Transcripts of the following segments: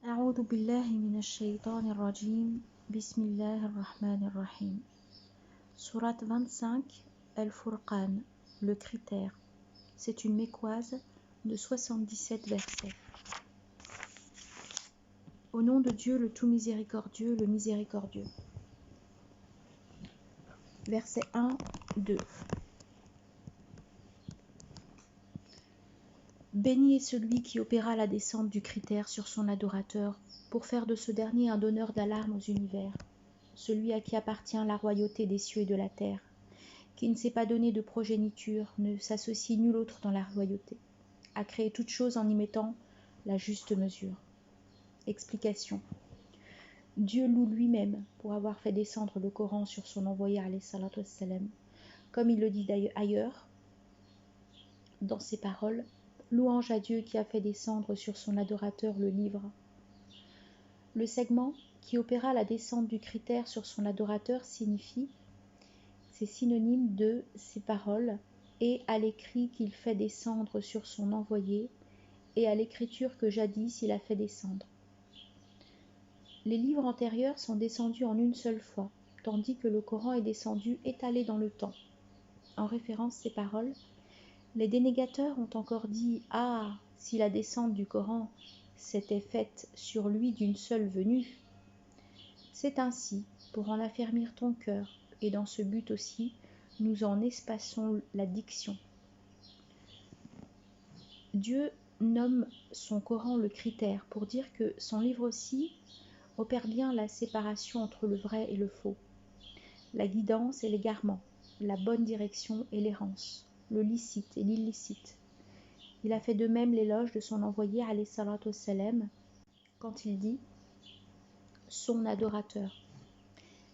أعوذ بالله من الشيطان الرجيم بسم الله الرحمن الرحيم. Sourate 25, Al-Furqan, le critère. C'est une mécoise de 77 versets. Au nom de Dieu, le tout miséricordieux, le miséricordieux. Versets 1, 2. Béni est celui qui opéra la descente du critère sur son adorateur pour faire de ce dernier un donneur d'alarme aux univers, celui à qui appartient la royauté des cieux et de la terre, qui ne s'est pas donné de progéniture, ne s'associe nul autre dans la royauté, a créé toute chose en y mettant la juste mesure. Explication. Dieu loue lui-même pour avoir fait descendre le Coran sur son envoyé alayhi salatu wassalam, comme il le dit ailleurs dans ses paroles. Louange à Dieu qui a fait descendre sur son adorateur le livre. Le segment qui opéra la descente du critère sur son adorateur signifie, c'est synonyme de ses paroles, et à l'écrit qu'il fait descendre sur son envoyé, et à l'écriture que jadis il a fait descendre. Les livres antérieurs sont descendus en une seule fois, tandis que le Coran est descendu étalé dans le temps. En référence à ces paroles, les dénégateurs ont encore dit « Ah, si la descente du Coran s'était faite sur lui d'une seule venue !» C'est ainsi, pour en affermir ton cœur, et dans ce but aussi, nous en espaçons la diction. Dieu nomme son Coran le critère pour dire que son livre aussi opère bien la séparation entre le vrai et le faux, la guidance et l'égarement, la bonne direction et l'errance, le licite et l'illicite. Il a fait de même l'éloge de son envoyé alayhi salatu wassalam quand il dit son adorateur.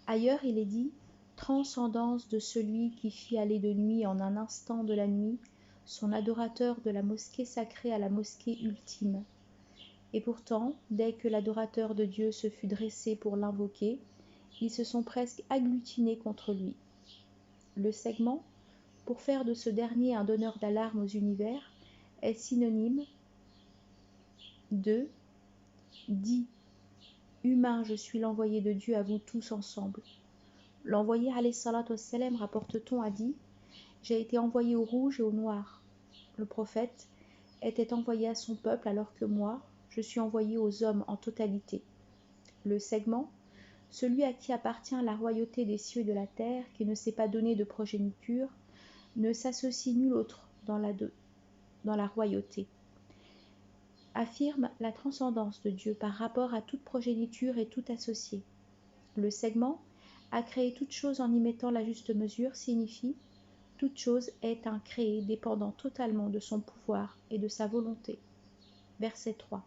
Ailleurs il est dit transcendance de celui qui fit aller de nuit en un instant de la nuit son adorateur de la mosquée sacrée à la mosquée ultime. Et pourtant, dès que l'adorateur de Dieu se fut dressé pour l'invoquer, ils se sont presque agglutinés contre lui. Le segment, pour faire de ce dernier un donneur d'alarme aux univers, est synonyme de « Dis, humain, je suis l'envoyé de Dieu à vous tous ensemble ». L'envoyé alayhi salatu wassalam, rapporte-t-on, a dit « J'ai été envoyé au rouge et au noir ». Le prophète était envoyé à son peuple alors que moi, je suis envoyé aux hommes en totalité. Le segment, celui à qui appartient la royauté des cieux et de la terre, qui ne s'est pas donné de progéniture, ne s'associe nul autre dans la royauté, affirme la transcendance de Dieu par rapport à toute progéniture et tout associé. Le segment a créé toute chose en y mettant la juste mesure signifie toute chose est un créé dépendant totalement de son pouvoir et de sa volonté. Verset 3.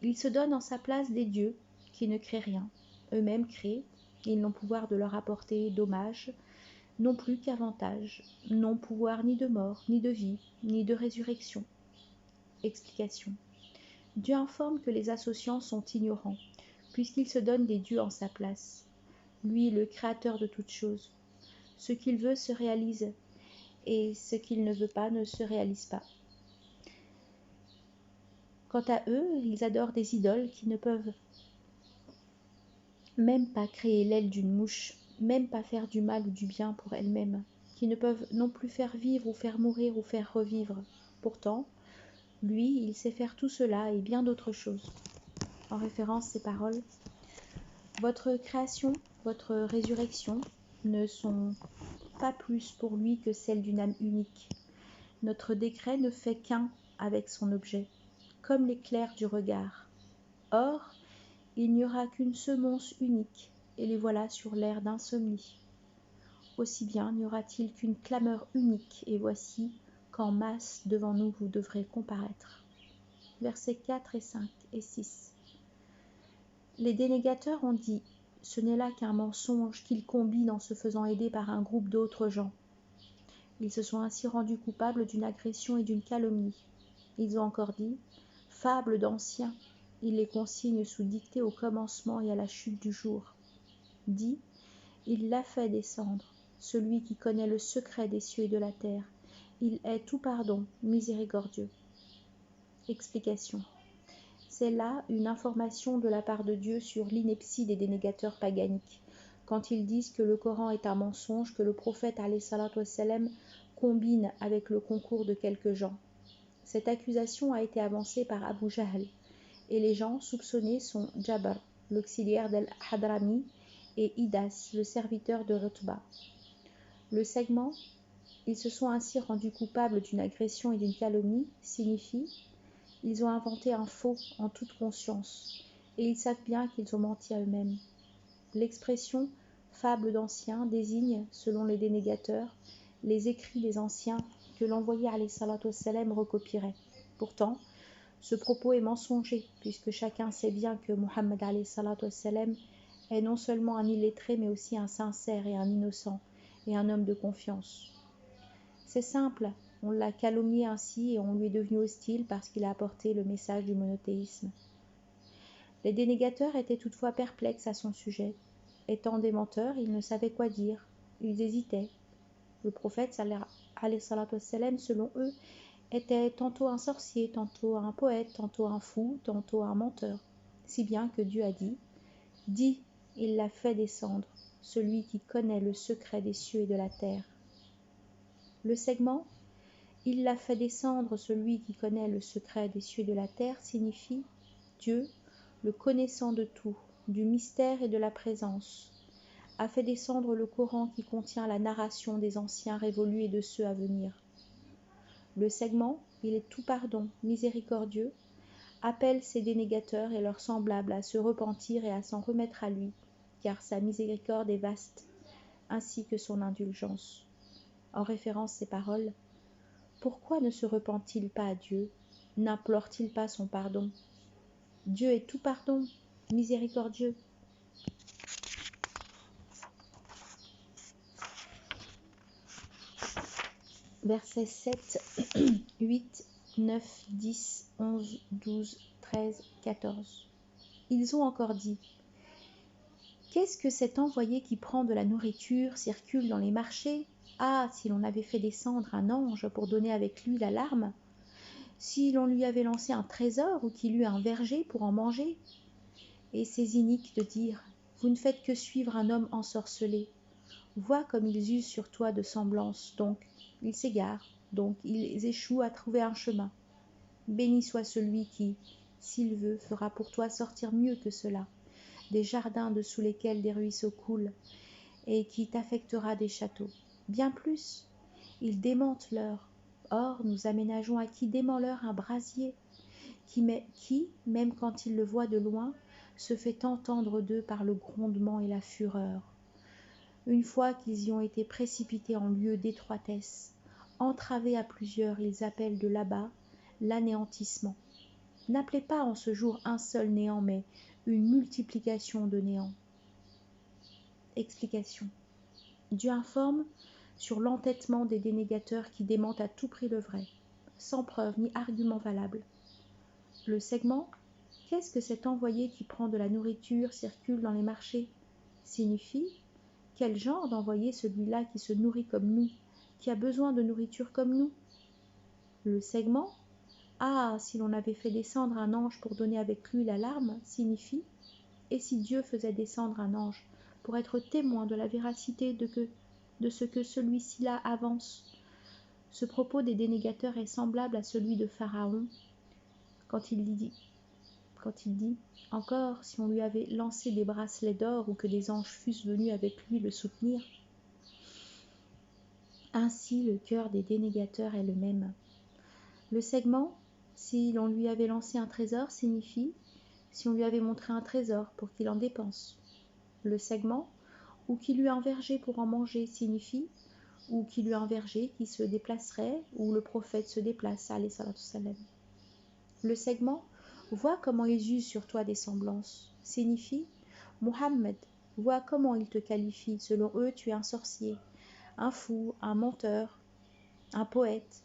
Il se donne en sa place des dieux qui ne créent rien, eux-mêmes créent, ils n'ont pouvoir de leur apporter dommage, non plus qu'avantage, n'ont pouvoir ni de mort, ni de vie, ni de résurrection. Explication. Dieu informe que les associants sont ignorants, puisqu'il se donne des dieux en sa place. Lui, le créateur de toutes choses. Ce qu'il veut se réalise, et ce qu'il ne veut pas ne se réalise pas. Quant à eux, ils adorent des idoles qui ne peuvent même pas créer l'aile d'une mouche, même pas faire du mal ou du bien pour elles-mêmes, qui ne peuvent non plus faire vivre ou faire mourir ou faire revivre. Pourtant, lui, il sait faire tout cela et bien d'autres choses. En référence à ces paroles, votre création, votre résurrection ne sont pas plus pour lui que celle d'une âme unique. Notre décret ne fait qu'un avec son objet, comme l'éclair du regard. Or, il n'y aura qu'une semonce unique, et les voilà sur l'air d'insomnie. Aussi bien n'y aura-t-il qu'une clameur unique, et voici qu'en masse devant nous vous devrez comparaître. Versets 4 et 5 et 6. Les dénégateurs ont dit « Ce n'est là qu'un mensonge qu'ils combinent en se faisant aider par un groupe d'autres gens. » Ils se sont ainsi rendus coupables d'une agression et d'une calomnie. Ils ont encore dit « Fable d'anciens ». Il les consigne sous dictée au commencement et à la chute du jour. Dit « Il l'a fait descendre, celui qui connaît le secret des cieux et de la terre. Il est tout pardon, miséricordieux. » Explication. C'est là une information de la part de Dieu sur l'ineptie des dénégateurs paganiques, quand ils disent que le Coran est un mensonge que le prophète alayhi salatu wassalam combine avec le concours de quelques gens. Cette accusation a été avancée par Abu Jahl, et les gens soupçonnés sont Jabr, l'auxiliaire d'Al-Hadrami, et Idas, le serviteur de Rutba. Le segment « Ils se sont ainsi rendus coupables d'une agression et d'une calomnie » signifie « Ils ont inventé un faux en toute conscience, et ils savent bien qu'ils ont menti à eux-mêmes ». L'expression « fable d'anciens » désigne, selon les dénégateurs, les écrits des anciens que l'envoyé alayhi salatu wassalam recopierait. Pourtant, ce propos est mensonger, puisque chacun sait bien que Muhammad alayhi salatu wassalam est non seulement un illettré, mais aussi un sincère et un innocent, et un homme de confiance. C'est simple, on l'a calomnié ainsi et on lui est devenu hostile parce qu'il a apporté le message du monothéisme. Les dénégateurs étaient toutefois perplexes à son sujet. Étant des menteurs, ils ne savaient quoi dire, ils hésitaient. Le prophète, alayhi salatu wassalam, selon eux, était tantôt un sorcier, tantôt un poète, tantôt un fou, tantôt un menteur. Si bien que Dieu a dit « Dis, il l'a fait descendre, celui qui connaît le secret des cieux et de la terre. » Le segment « Il l'a fait descendre, celui qui connaît le secret des cieux et de la terre » signifie Dieu, le connaissant de tout, du mystère et de la présence, a fait descendre le Coran qui contient la narration des anciens révolus et de ceux à venir. Le segment « Il est tout pardon, miséricordieux » appelle ses dénégateurs et leurs semblables à se repentir et à s'en remettre à lui, car sa miséricorde est vaste, ainsi que son indulgence. En référence ces paroles, pourquoi ne se repent-il pas à Dieu? N'implore-t-il pas son pardon? Dieu est tout pardon, miséricordieux. Versets 7, 8, 9, 10, 11, 12, 13, 14. Ils ont encore dit « Qu'est-ce que cet envoyé qui prend de la nourriture, circule dans les marchés? Ah, si l'on avait fait descendre un ange pour donner avec lui l'alarme! Si l'on lui avait lancé un trésor ou qu'il eût un verger pour en manger! Et c'est inique de dire « Vous ne faites que suivre un homme ensorcelé. Vois comme ils usent sur toi de semblance, donc ils s'égarent, donc ils échouent à trouver un chemin. Béni soit celui qui, s'il veut, fera pour toi sortir mieux que cela, des jardins dessous lesquels des ruisseaux coulent, et qui t'affectera des châteaux. Bien plus, ils démentent l'heure. Or, nous aménageons à qui dément l'heure un brasier, qui, même quand il le voit de loin, se fait entendre d'eux par le grondement et la fureur. Une fois qu'ils y ont été précipités en lieu d'étroitesse, entravés à plusieurs, ils appellent de là-bas l'anéantissement. N'appelez pas en ce jour un seul néant, mais une multiplication de néants. Explication. Dieu informe sur l'entêtement des dénégateurs qui démentent à tout prix le vrai, sans preuve ni argument valable. Le segment « Qu'est-ce que cet envoyé qui prend de la nourriture, circule dans les marchés ?» signifie quel genre d'envoyé celui-là qui se nourrit comme nous, qui a besoin de nourriture comme nous? Le segment « Ah, si l'on avait fait descendre un ange pour donner avec lui l'alarme » signifie « Et si Dieu faisait descendre un ange pour être témoin de la véracité de ce que celui-ci-là avance ?» Ce propos des dénégateurs est semblable à celui de Pharaon quand il dit « Encore, si on lui avait lancé des bracelets d'or ou que des anges fussent venus avec lui le soutenir. » Ainsi, le cœur des dénégateurs est le même. Le segment « Si l'on lui avait lancé un trésor » signifie « Si on lui avait montré un trésor pour qu'il en dépense ». Le segment « Ou qu'il eût un verger pour en manger » signifie « Ou qu'il eût un verger qui se déplacerait où le prophète se déplace » alayhi salatu wassalam. Le segment « Vois comment ils usent sur toi des semblances » signifie « Muhammad, vois comment ils te qualifient, selon eux tu es un sorcier, un fou, un menteur, un poète. »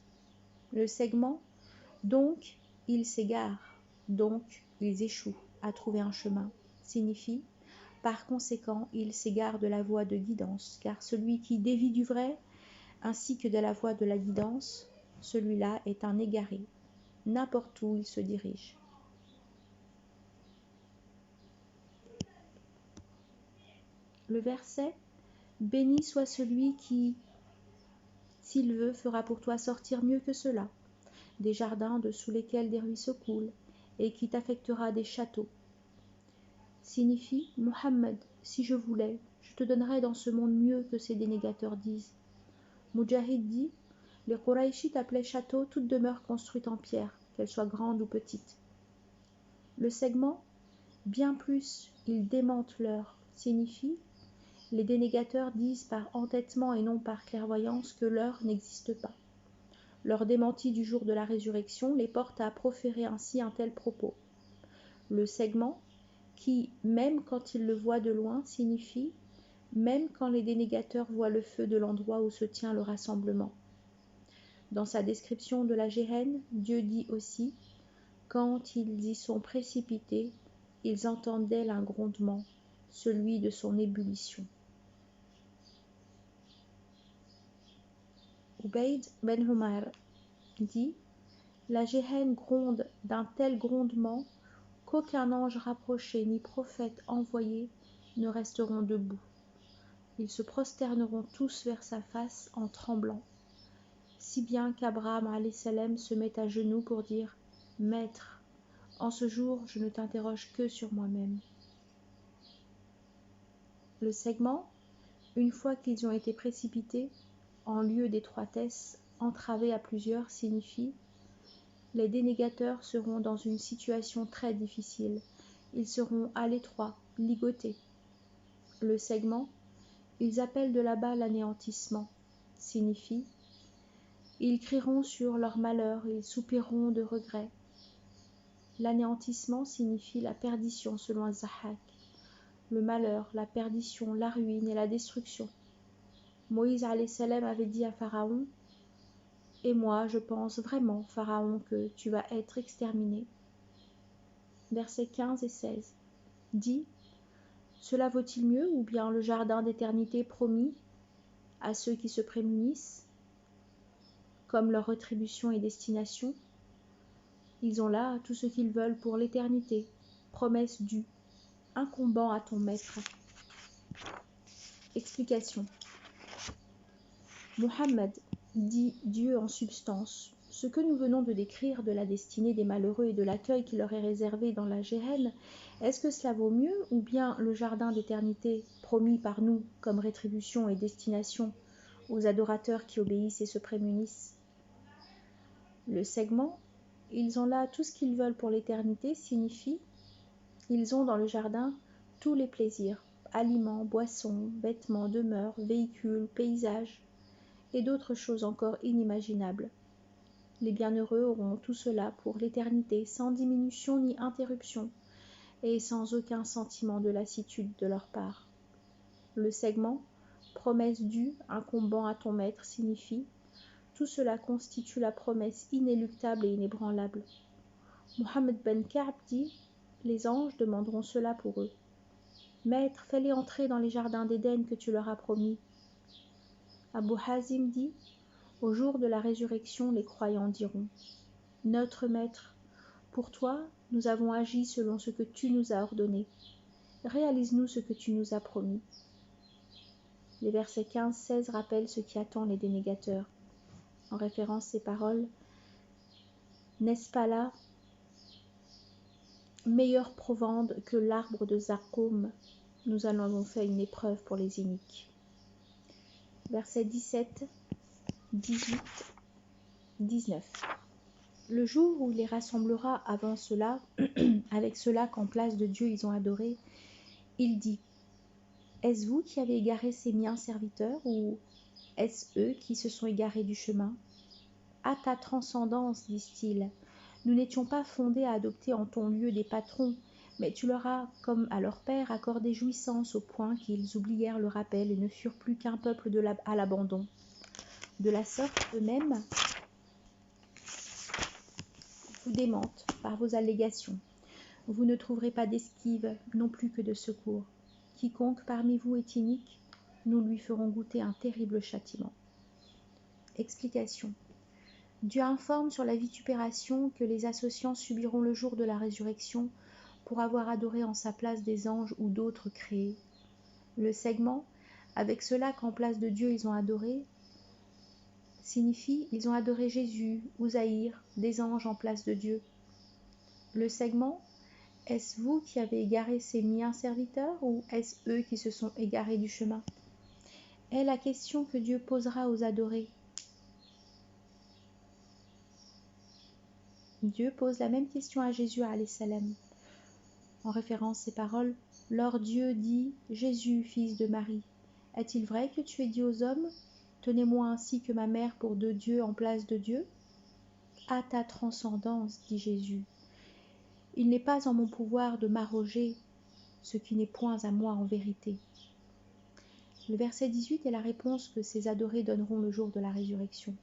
Le segment « Donc ils s'égarent, donc ils échouent à trouver un chemin » signifie « Par conséquent ils s'égarent de la voie de guidance, car celui qui dévie du vrai, ainsi que de la voie de la guidance, celui-là est un égaré, n'importe où il se dirige. » Le verset « Béni soit celui qui, s'il veut, fera pour toi sortir mieux que cela, des jardins dessous lesquels des ruisseaux coulent, et qui t'affectera des châteaux » signifie « Mohammed, si je voulais, je te donnerais dans ce monde mieux que ces dénégateurs disent. » Mujahid dit « Les Qurayshites appelaient château toute demeure construite en pierre, qu'elle soit grande ou petite. » Le segment « Bien plus, ils démentent l'heure » signifie « Les dénégateurs disent par entêtement et non par clairvoyance que l'heure n'existe pas. » Leur démenti du jour de la résurrection les porte à proférer ainsi un tel propos. Le segment qui, même quand ils le voient de loin, signifie « même quand les dénégateurs voient le feu de l'endroit où se tient le rassemblement ». Dans sa description de la Géhenne, Dieu dit aussi « Quand ils y sont précipités, ils entendent d'elle un grondement, celui de son ébullition. » Ubayd ben Umar dit « La Géhenne gronde d'un tel grondement qu'aucun ange rapproché ni prophète envoyé ne resteront debout. Ils se prosterneront tous vers sa face en tremblant, si bien qu'Abraham alayhi salam se met à genoux pour dire « Maître, en ce jour je ne t'interroge que sur moi-même. » Le segment, une fois qu'ils ont été précipités, en lieu d'étroitesse, entravés à plusieurs, signifie « Les dénégateurs seront dans une situation très difficile, ils seront à l'étroit, ligotés. » Le segment, ils appellent de là-bas l'anéantissement, signifie « Ils crieront sur leur malheur, ils soupireront de regret. » L'anéantissement signifie la perdition selon Az-Zahhak, le malheur, la perdition, la ruine et la destruction. Moïse alayhi salam avait dit à Pharaon « Et moi, je pense vraiment, Pharaon, que tu vas être exterminé. » Versets 15 et 16 dit « Cela vaut-il mieux ou bien le jardin d'éternité promis à ceux qui se prémunissent, comme leur rétribution et destination? Ils ont là tout ce qu'ils veulent pour l'éternité, promesse due, incombant à ton maître. » Explication. Muhammad dit Dieu en substance. Ce que nous venons de décrire de la destinée des malheureux et de l'accueil qui leur est réservé dans la Géhenne, est-ce que cela vaut mieux ou bien le jardin d'éternité promis par nous comme rétribution et destination aux adorateurs qui obéissent et se prémunissent? Le segment « Ils ont là tout ce qu'ils veulent pour l'éternité » signifie « Ils ont dans le jardin tous les plaisirs, aliments, boissons, vêtements, demeures, véhicules, paysages, et d'autres choses encore inimaginables. Les bienheureux auront tout cela pour l'éternité, sans diminution ni interruption, et sans aucun sentiment de lassitude de leur part. » Le segment « promesse due, incombant à ton maître » signifie « Tout cela constitue la promesse inéluctable et inébranlable. » Mohammed ben Ka'b dit « Les anges demanderont cela pour eux. Maître, fais-les entrer dans les jardins d'Éden que tu leur as promis. » Abu Hazim dit « Au jour de la résurrection, les croyants diront « Notre Maître, pour toi, nous avons agi selon ce que tu nous as ordonné. Réalise-nous ce que tu nous as promis. » Les versets 15-16 rappellent ce qui attend les dénégateurs. En référence à ces paroles, « N'est-ce pas là meilleure provende que l'arbre de Zarqoum? Nous en avons fait une épreuve pour les iniques. » Versets 17, 18, 19. Le jour où il les rassemblera avant cela, avec ceux-là qu'en place de Dieu ils ont adoré, il dit « Est-ce vous qui avez égaré ces miens serviteurs ou est-ce eux qui se sont égarés du chemin? À ta transcendance, disent-ils, nous n'étions pas fondés à adopter en ton lieu des patrons, mais tu leur as, comme à leur père, accordé jouissance au point qu'ils oublièrent le rappel et ne furent plus qu'un peuple à l'abandon. De la sorte, eux-mêmes vous démentent par vos allégations. Vous ne trouverez pas d'esquive, non plus que de secours. Quiconque parmi vous est inique, nous lui ferons goûter un terrible châtiment. » Explication. Dieu informe sur la vitupération que les associants subiront le jour de la résurrection pour avoir adoré en sa place des anges ou d'autres créés. Le segment, avec cela qu'en place de Dieu ils ont adoré, signifie ils ont adoré Jésus, Uzaïr, des anges en place de Dieu. Le segment, est-ce vous qui avez égaré ces miens serviteurs ou est-ce eux qui se sont égarés du chemin? Est la question que Dieu posera aux adorés. Dieu pose la même question à Jésus alayhi salam. En référence à ces paroles, lors Dieu dit « Jésus, fils de Marie, est-il vrai que tu aies dit aux hommes « Tenez-moi ainsi que ma mère pour deux dieux en place de Dieu ?» À ta transcendance, dit Jésus. Il n'est pas en mon pouvoir de m'arroger ce qui n'est point à moi en vérité. Le verset 18 est la réponse que ces adorés donneront le jour de la résurrection,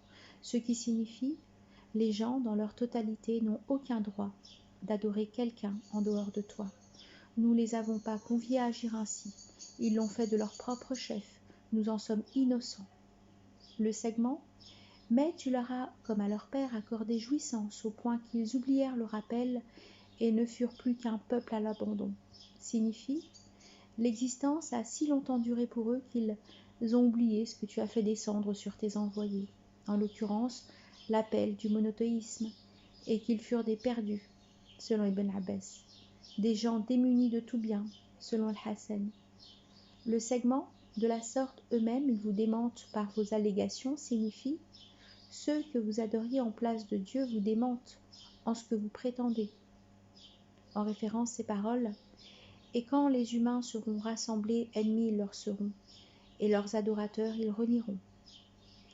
ce qui signifie « Les gens, dans leur totalité, n'ont aucun droit d'adorer quelqu'un en dehors de toi. Nous ne les avons pas conviés à agir ainsi. Ils l'ont fait de leur propre chef. Nous en sommes innocents. » Le segment « Mais tu leur as, comme à leur père, accordé jouissance au point qu'ils oublièrent le rappel et ne furent plus qu'un peuple à l'abandon » signifie « L'existence a si longtemps duré pour eux qu'ils ont oublié ce que tu as fait descendre sur tes envoyés, en l'occurrence l'appel du monothéisme, et qu'ils furent des perdus, selon Ibn Abbas, des gens démunis de tout bien, selon Al-Hassan. Le segment, de la sorte eux-mêmes, ils vous démentent par vos allégations, signifie ceux que vous adoriez en place de Dieu vous démentent en ce que vous prétendez. En référence à ces paroles, et quand les humains seront rassemblés, ennemis ils leur seront, et leurs adorateurs ils renieront.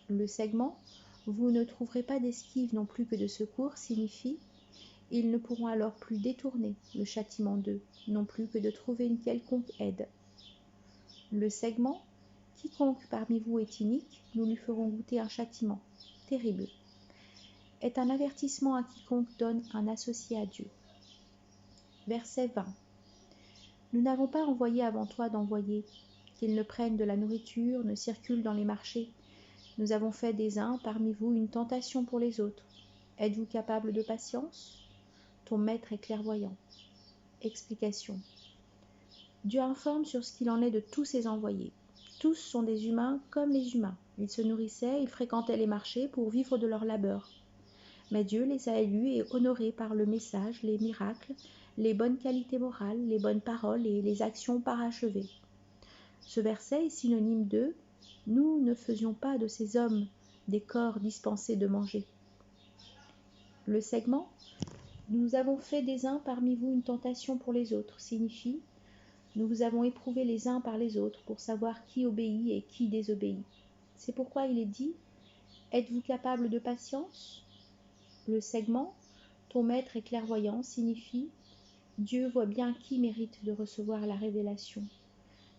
Le segment, vous ne trouverez pas d'esquive non plus que de secours, signifie ils ne pourront alors plus détourner le châtiment d'eux, non plus que de trouver une quelconque aide. Le segment, quiconque parmi vous est inique, nous lui ferons goûter un châtiment terrible, est un avertissement à quiconque donne un associé à Dieu. Verset 20. Nous n'avons pas envoyé avant toi d'envoyés, qu'ils ne prennent de la nourriture, ne circulent dans les marchés. Nous avons fait des uns parmi vous une tentation pour les autres. Êtes-vous capable de patience? Ton maître est clairvoyant. Explication. Dieu informe sur ce qu'il en est de tous ses envoyés. Tous sont des humains comme les humains. Ils se nourrissaient, ils fréquentaient les marchés pour vivre de leur labeur. Mais Dieu les a élus et honorés par le message, les miracles, les bonnes qualités morales, les bonnes paroles et les actions parachevées. Ce verset est synonyme de « Nous ne faisions pas de ces hommes des corps dispensés de manger ». Le segment « Nous avons fait des uns parmi vous une tentation pour les autres » signifie « Nous vous avons éprouvés les uns par les autres pour savoir qui obéit et qui désobéit ». C'est pourquoi il est dit « Êtes-vous capable de patience ?» Le segment « Ton maître est clairvoyant » signifie « Dieu voit bien qui mérite de recevoir la révélation.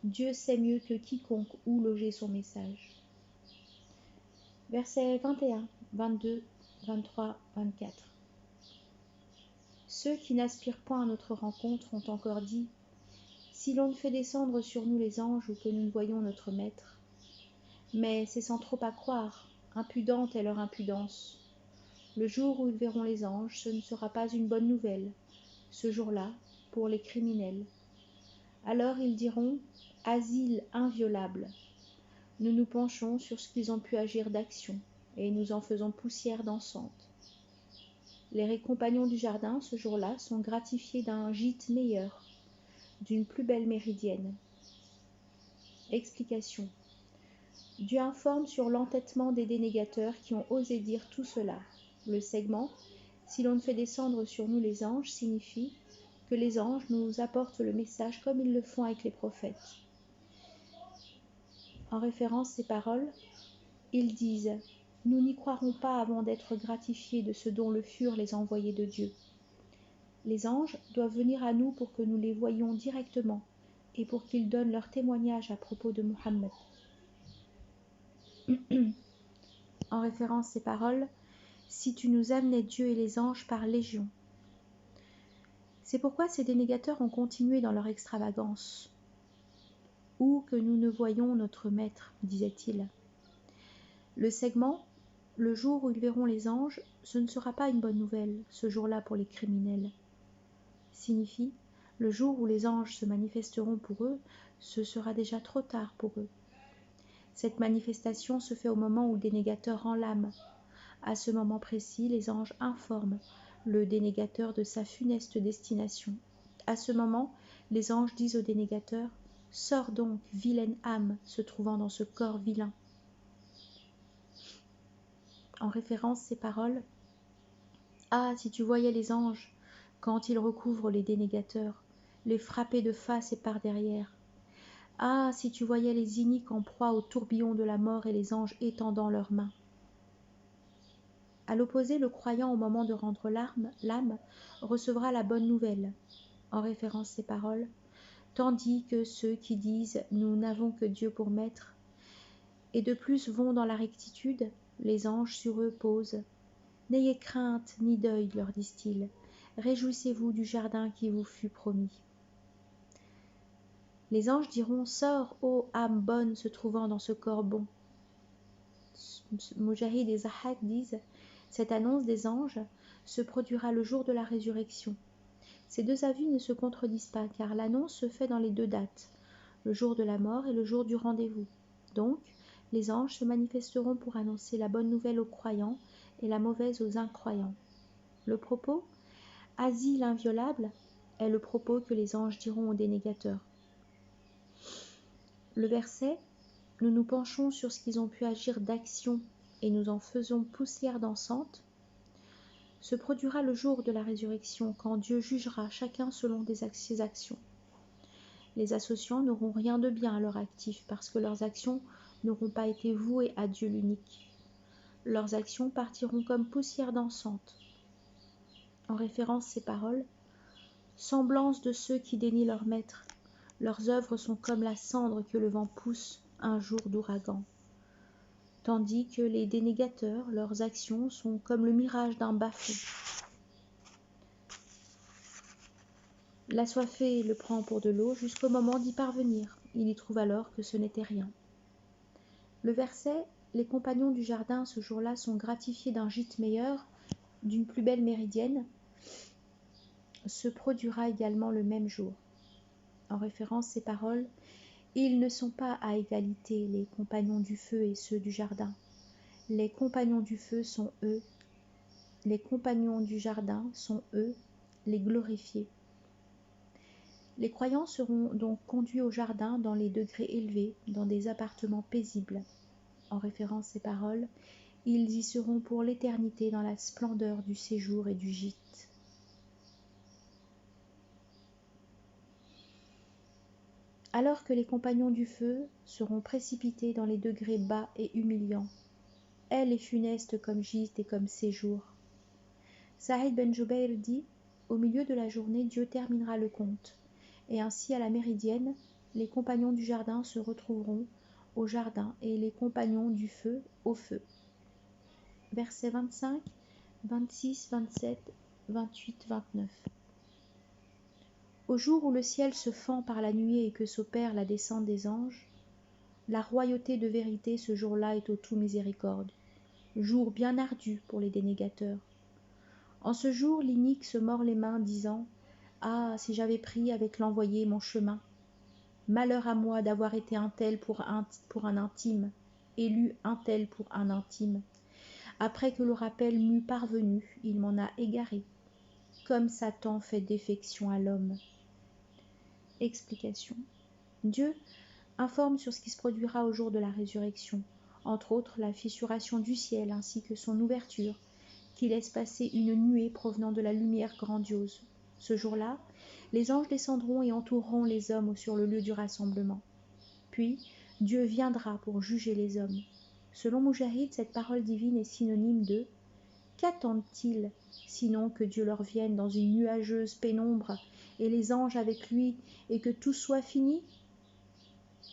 Dieu sait mieux que quiconque où loger son message. » Versets 21, 22, 23, 24. Ceux qui n'aspirent point à notre rencontre ont encore dit « Si l'on ne fait descendre sur nous les anges ou que nous ne voyons notre maître. » Mais c'est sans trop à croire, impudente est leur impudence. Le jour où ils verront les anges, ce ne sera pas une bonne nouvelle, ce jour-là, pour les criminels. Alors ils diront « Asile inviolable ». Nous nous penchons sur ce qu'ils ont pu agir d'action, et nous en faisons poussière dansante. Les compagnons du jardin, ce jour-là, sont gratifiés d'un gîte meilleur, d'une plus belle méridienne. Explication. Dieu informe sur l'entêtement des dénégateurs qui ont osé dire tout cela. Le segment « Si l'on ne fait descendre sur nous les anges » signifie que les anges nous apportent le message comme ils le font avec les prophètes. En référence à ces paroles, ils disent « Nous n'y croirons pas avant d'être gratifiés de ce dont le furent les envoyés de Dieu. Les anges doivent venir à nous pour que nous les voyions directement et pour qu'ils donnent leur témoignage à propos de Muhammad. » En référence à ces paroles, « Si tu nous amenais Dieu et les anges par légion. » C'est pourquoi ces dénégateurs ont continué dans leur extravagance. « Ou que nous ne voyons notre maître, disait-il. » Le segment « Le jour où ils verront les anges, ce ne sera pas une bonne nouvelle, ce jour-là pour les criminels. » signifie Le jour où les anges se manifesteront pour eux, ce sera déjà trop tard pour eux. Cette manifestation se fait au moment où le dénégateur rend l'âme. À ce moment précis, les anges informent le dénégateur de sa funeste destination. À ce moment, les anges disent au dénégateur « Sors donc, vilaine âme, se trouvant dans ce corps vilain ». En référence, ces paroles « Ah, si tu voyais les anges, quand ils recouvrent les dénégateurs, les frapper de face et par derrière. Ah, si tu voyais les iniques en proie au tourbillon de la mort et les anges étendant leurs mains. » À l'opposé, le croyant, au moment de rendre l'âme, recevra la bonne nouvelle. En référence, ces paroles « Tandis que ceux qui disent « Nous n'avons que Dieu pour maître » et de plus vont dans la rectitude, les anges sur eux posent. « N'ayez crainte ni deuil, leur disent-ils, réjouissez-vous du jardin qui vous fut promis. » Les anges diront « Sors, ô âme bonne se trouvant dans ce corps bon. » Mujahid et Zahak disent « Cette annonce des anges se produira le jour de la résurrection. » Ces deux avis ne se contredisent pas, car l'annonce se fait dans les deux dates, le jour de la mort et le jour du rendez-vous. Donc, les anges se manifesteront pour annoncer la bonne nouvelle aux croyants et la mauvaise aux incroyants. Le propos « Asile inviolable » est le propos que les anges diront aux dénégateurs. Le verset « Nous nous penchons sur ce qu'ils ont pu agir d'action et nous en faisons poussière dansante » se produira le jour de la résurrection, quand Dieu jugera chacun selon ses actions. Les associants n'auront rien de bien à leur actif, parce que leurs actions n'auront pas été vouées à Dieu l'unique. Leurs actions partiront comme poussière dansante. En référence ces paroles, semblance de ceux qui dénient leur maître, leurs œuvres sont comme la cendre que le vent pousse un jour d'ouragan. Tandis que les dénégateurs, leurs actions sont comme le mirage d'un bas-fond. L'assoiffé le prend pour de l'eau jusqu'au moment d'y parvenir. Il y trouve alors que ce n'était rien. Le verset « Les compagnons du jardin ce jour-là sont gratifiés d'un gîte meilleur, d'une plus belle méridienne » se produira également le même jour. En référence ces paroles, ils ne sont pas à égalité, les compagnons du feu et ceux du jardin. Les compagnons du feu sont eux, les compagnons du jardin sont eux, les glorifiés. Les croyants seront donc conduits au jardin dans les degrés élevés, dans des appartements paisibles. En référence ces paroles, ils y seront pour l'éternité dans la splendeur du séjour et du gîte. Alors que les compagnons du feu seront précipités dans les degrés bas et humiliants, elle est funeste comme gîte et comme séjour. Saïd ben Jubayr dit « Au milieu de la journée, Dieu terminera le compte. » Et ainsi, à la méridienne, les compagnons du jardin se retrouveront au jardin et les compagnons du feu au feu. Versets 25, 26, 27, 28, 29. Au jour où le ciel se fend par la nuée et que s'opère la descente des anges, la royauté de vérité ce jour-là est au tout miséricorde. Jour bien ardu pour les dénégateurs. En ce jour, l'inique se mord les mains, disant « Ah, si j'avais pris avec l'envoyé mon chemin ! Malheur à moi d'avoir été un tel pour un intime, élu un tel pour un intime. Après que le rappel m'eut parvenu, il m'en a égaré, comme Satan fait défection à l'homme. » Explication. Dieu informe sur ce qui se produira au jour de la résurrection, entre autres la fissuration du ciel ainsi que son ouverture, qui laisse passer une nuée provenant de la lumière grandiose. Ce jour-là, les anges descendront et entoureront les hommes sur le lieu du rassemblement. Puis, Dieu viendra pour juger les hommes. Selon Mujahid, cette parole divine est synonyme de « Qu'attendent-ils, sinon que Dieu leur vienne dans une nuageuse pénombre, et les anges avec lui, et que tout soit fini ?»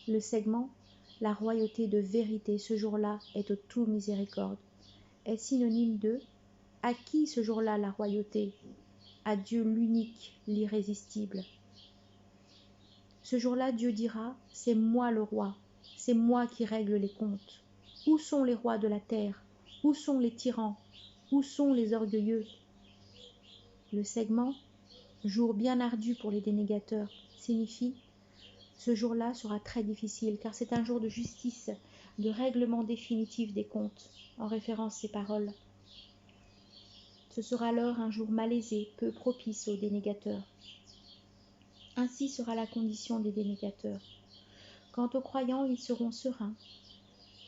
Le segment « La royauté de vérité ce jour-là est au tout miséricorde » est synonyme de « À qui ce jour-là la royauté ? À Dieu l'unique, l'irrésistible. » Ce jour-là, Dieu dira « C'est moi le roi, c'est moi qui règle les comptes. Où sont les rois de la terre ? Où sont les tyrans ? Où sont les orgueilleux ?» Le segment jour bien ardu pour les dénégateurs, signifie ce jour-là sera très difficile car c'est un jour de justice, de règlement définitif des comptes, en référence ces paroles. Ce sera alors un jour malaisé, peu propice aux dénégateurs. Ainsi sera la condition des dénégateurs. Quant aux croyants, ils seront sereins,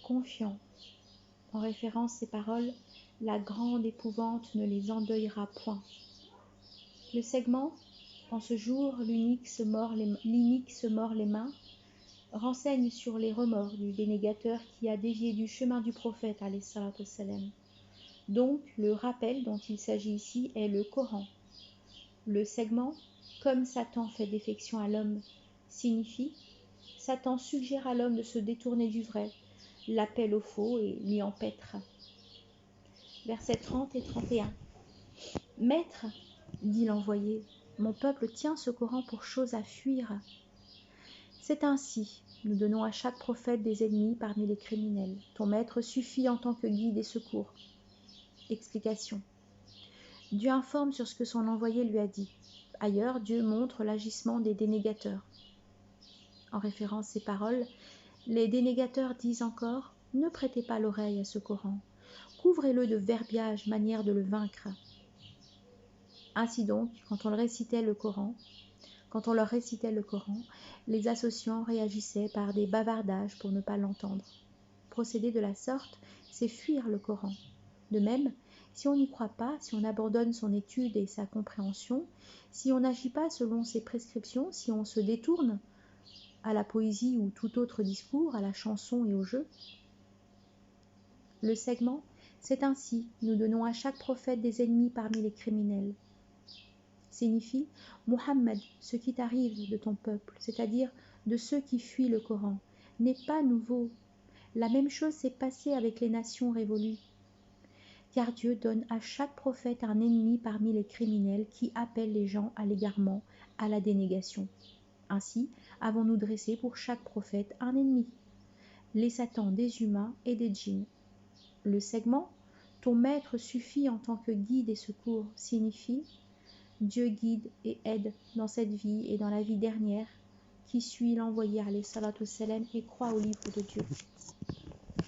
confiants. En référence ces paroles, la grande épouvante ne les endeuillera point. Le segment, en ce jour, l'inique se mord les mains, renseigne sur les remords du dénégateur qui a dévié du chemin du prophète, alayhi salatu wassalam. Donc, le rappel dont il s'agit ici est le Coran. Le segment, comme Satan fait défection à l'homme, signifie Satan suggère à l'homme de se détourner du vrai, l'appelle au faux et l'y empêtre. Versets 30 et 31. Maître, dit l'envoyé, mon peuple tient ce Coran pour chose à fuir. C'est ainsi, nous donnons à chaque prophète des ennemis parmi les criminels. Ton maître suffit en tant que guide et secours. Explication. Dieu informe sur ce que son envoyé lui a dit. Ailleurs, Dieu montre l'agissement des dénégateurs. En référence à ces paroles, les dénégateurs disent encore « Ne prêtez pas l'oreille à ce Coran, couvrez-le de verbiage, manière de le vaincre. » Ainsi donc, quand on leur récitait le Coran, les associants réagissaient par des bavardages pour ne pas l'entendre. Procéder de la sorte, c'est fuir le Coran. De même, si on n'y croit pas, si on abandonne son étude et sa compréhension, si on n'agit pas selon ses prescriptions, si on se détourne à la poésie ou tout autre discours, à la chanson et au jeu. Le segment, c'est ainsi, nous donnons à chaque prophète des ennemis parmi les criminels. Signifie Muhammad, ce qui t'arrive de ton peuple, c'est-à-dire de ceux qui fuient le Coran, n'est pas nouveau. La même chose s'est passée avec les nations révolues. Car Dieu donne à chaque prophète un ennemi parmi les criminels qui appellent les gens à l'égarement, à la dénégation. Ainsi, avons-nous dressé pour chaque prophète un ennemi, les satans des humains et des djinns. Le segment « Ton maître suffit en tant que guide et secours » signifie Dieu guide et aide dans cette vie et dans la vie dernière qui suit l'envoyé alayhi salatu wassalam et croit au livre de Dieu.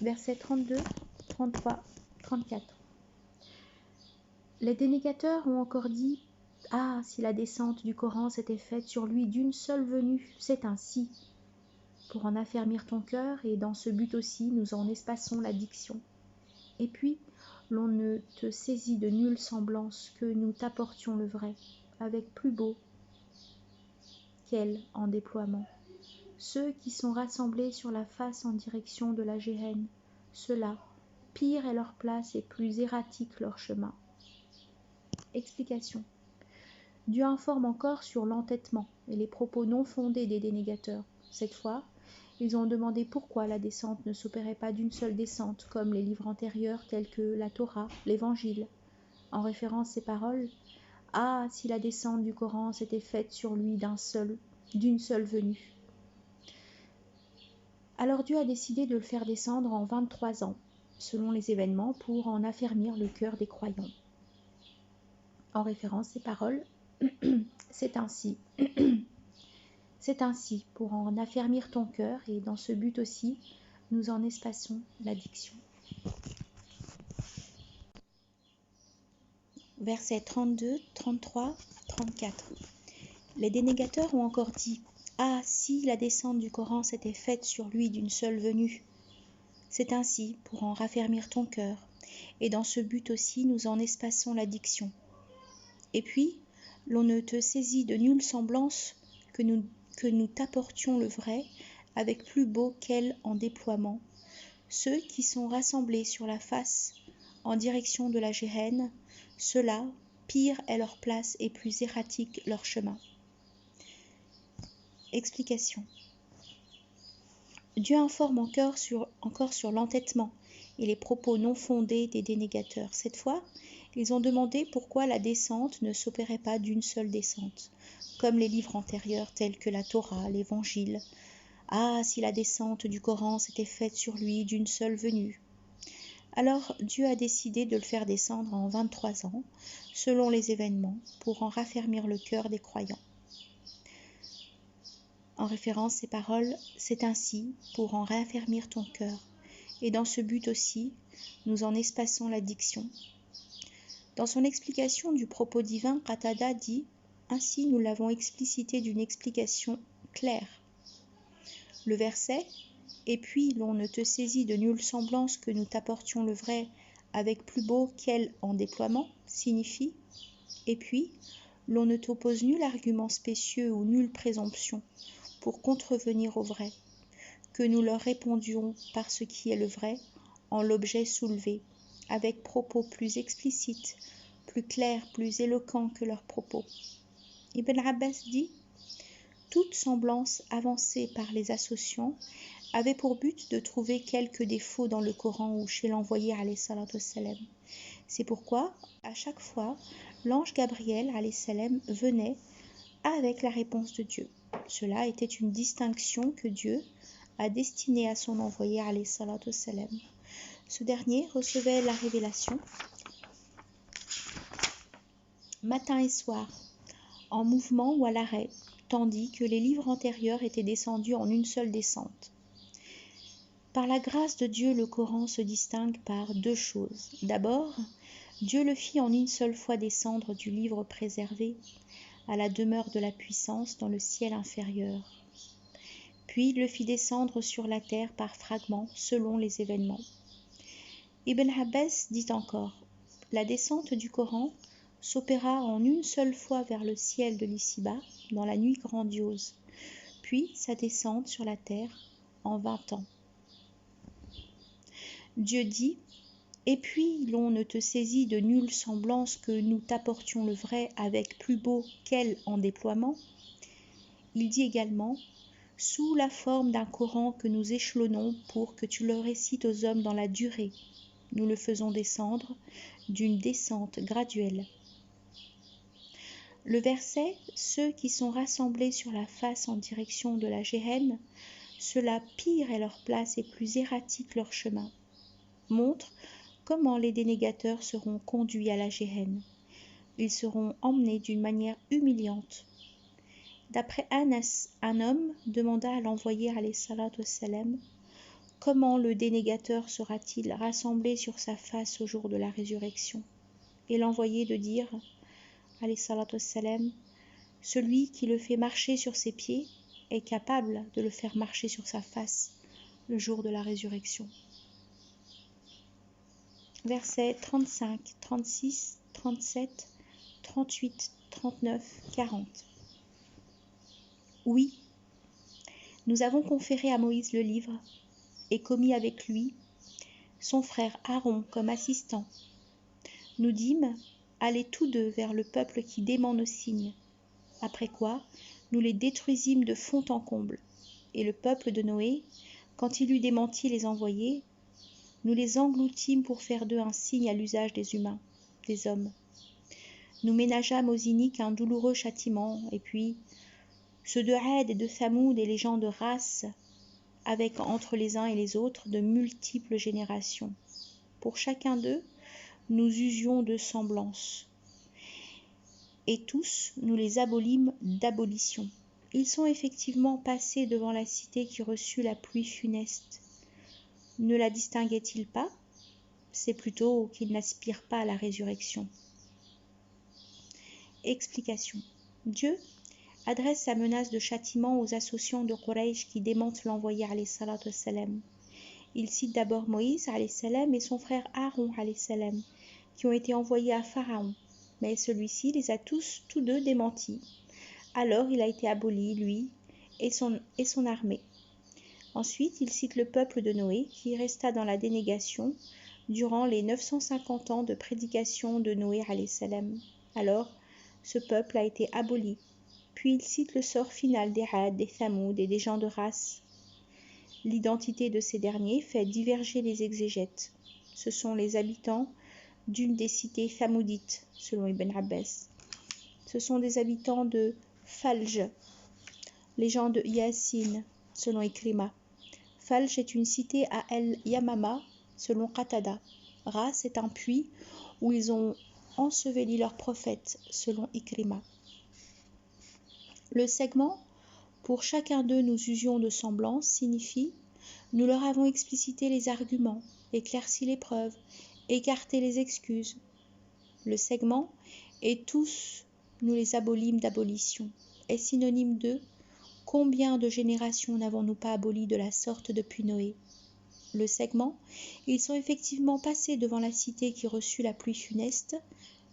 Versets 32, 33, 34. Les dénégateurs ont encore dit « Ah, si la descente du Coran s'était faite sur lui d'une seule venue, c'est ainsi. » Pour en affermir ton cœur, et dans ce but aussi, nous en espaçons la diction. Et puis, l'on ne te saisit de nulle semblance que nous t'apportions le vrai, avec plus beau qu'elle en déploiement. Ceux qui sont rassemblés sur la face en direction de la Géhenne, ceux-là, pire est leur place et plus erratique leur chemin. Explication. Dieu informe encore sur l'entêtement et les propos non fondés des dénégateurs. Cette fois, ils ont demandé pourquoi la descente ne s'opérait pas d'une seule descente, comme les livres antérieurs tels que la Torah, l'Évangile. En référence à ces paroles, « Ah, si la descente du Coran s'était faite sur lui d'une seule venue !» Alors Dieu a décidé de le faire descendre en 23 ans, selon les événements, pour en affermir le cœur des croyants. En référence à ces paroles, c'est ainsi. C'est ainsi, pour en affermir ton cœur, et dans ce but aussi, nous en espaçons la diction. Versets 32, 33, 34. Les dénégateurs ont encore dit « Ah, si la descente du Coran s'était faite sur lui d'une seule venue !» C'est ainsi, pour en raffermir ton cœur, et dans ce but aussi, nous en espaçons la diction. Et puis, l'on ne te saisit de nulle semblance que nous t'apportions le vrai, avec plus beau qu'elle en déploiement. Ceux qui sont rassemblés sur la face en direction de la Géhenne, ceux-là, pire est leur place et plus erratique leur chemin. Explication. Dieu informe encore sur l'entêtement et les propos non fondés des dénégateurs. Cette fois, ils ont demandé pourquoi la descente ne s'opérait pas d'une seule descente, comme les livres antérieurs tels que la Torah, l'Évangile. Ah, si la descente du Coran s'était faite sur lui d'une seule venue ! Alors Dieu a décidé de le faire descendre en 23 ans, selon les événements, pour en raffermir le cœur des croyants. En référence ces paroles, c'est ainsi pour en raffermir ton cœur. Et dans ce but aussi, nous en espaçons la diction. Dans son explication du propos divin, Qatada dit « Ainsi nous l'avons explicité d'une explication claire ». Le verset « Et puis l'on ne te saisit de nulle semblance que nous t'apportions le vrai avec plus beau qu'elle en déploiement » signifie « Et puis l'on ne t'oppose nul argument spécieux ou nulle présomption pour contrevenir au vrai, que nous leur répondions par ce qui est le vrai, en l'objet soulevé, avec propos plus explicites, plus clairs, plus éloquents que leurs propos. » Ibn Abbas dit « Toute semblance avancée par les associants avait pour but de trouver quelques défauts dans le Coran ou chez l'envoyé alayhi salatu wassalam. C'est pourquoi, à chaque fois, l'ange Gabriel alayhi salam venait avec la réponse de Dieu. Cela était une distinction que Dieu a destinée à son envoyé alayhi salatu wassalam. Ce dernier recevait la révélation matin et soir, en mouvement ou à l'arrêt, tandis que les livres antérieurs étaient descendus en une seule descente. Par la grâce de Dieu, le Coran se distingue par deux choses. D'abord, Dieu le fit en une seule fois descendre du livre préservé à la demeure de la puissance dans le ciel inférieur. Puis il le fit descendre sur la terre par fragments selon les événements. Ibn Abbas dit encore, la descente du Coran s'opéra en une seule fois vers le ciel de l'ici-bas, dans la nuit grandiose, puis sa descente sur la terre en 20 ans. Dieu dit, et puis l'on ne te saisit de nulle semblance que nous t'apportions le vrai avec plus beau qu'elle en déploiement. Il dit également, sous la forme d'un Coran que nous échelonnons pour que tu le récites aux hommes dans la durée, nous le faisons descendre d'une descente graduelle. Le verset « Ceux qui sont rassemblés sur la face en direction de la Géhenne, ceux-là pire est leur place et plus erratique leur chemin » montre comment les dénégateurs seront conduits à la Géhenne. Ils seront emmenés d'une manière humiliante. D'après Anas, un homme demanda à l'envoyé alayhi salatu wassalam « Comment le dénégateur sera-t-il rassemblé sur sa face au jour de la résurrection ?» Et l'envoyé de dire alayhi salatu wassalam, celui qui le fait marcher sur ses pieds est capable de le faire marcher sur sa face le jour de la résurrection. Versets 35, 36, 37, 38, 39, 40. Oui, nous avons conféré à Moïse le livre et commis avec lui son frère Aaron comme assistant. Nous dîmes, allez tous deux vers le peuple qui dément nos signes. Après quoi, nous les détruisîmes de fond en comble. Et le peuple de Noé, quand il eut démenti les envoyés, nous les engloutîmes pour faire d'eux un signe à l'usage des humains, des hommes. Nous ménageâmes aux iniques un douloureux châtiment, et puis ceux de Had et de Thamoud et les gens de race, avec entre les uns et les autres de multiples générations. Pour chacun d'eux, nous usions de semblance. Et tous, nous les abolîmes d'abolition. Ils sont effectivement passés devant la cité qui reçut la pluie funeste. Ne la distinguait-il pas? C'est plutôt qu'ils n'aspirent pas à la résurrection. Explication. Dieu adresse sa menace de châtiment aux associants de Quraysh qui démentent l'envoyé alayhi salatu wassalam. Il cite d'abord Moïse alayhi salam et son frère Aaron alayhi salam qui ont été envoyés à Pharaon, mais celui-ci les a tous deux démentis. Alors il a été aboli, lui, et son armée. Ensuite, il cite le peuple de Noé qui resta dans la dénégation durant les 950 ans de prédication de Noé alayhi salam. Alors, ce peuple a été aboli. Puis il cite le sort final des Had, des Thamoud et des gens de race. L'identité de ces derniers fait diverger les exégètes. Ce sont les habitants d'une des cités thamoudites, selon Ibn Abbas. Ce sont des habitants de Falj, les gens de Yassin, selon Ikrima. Falj est une cité à El Yamama, selon Qatada. Ra, c'est un puits où ils ont enseveli leurs prophètes, selon Ikrima. Le segment « Pour chacun d'eux nous usions de semblance » signifie « Nous leur avons explicité les arguments, éclairci les preuves, écarté les excuses. » Le segment « Et tous nous les abolîmes d'abolition » est synonyme de « Combien de générations n'avons-nous pas aboli de la sorte depuis Noé ?» Le segment « Ils sont effectivement passés devant la cité qui reçut la pluie funeste »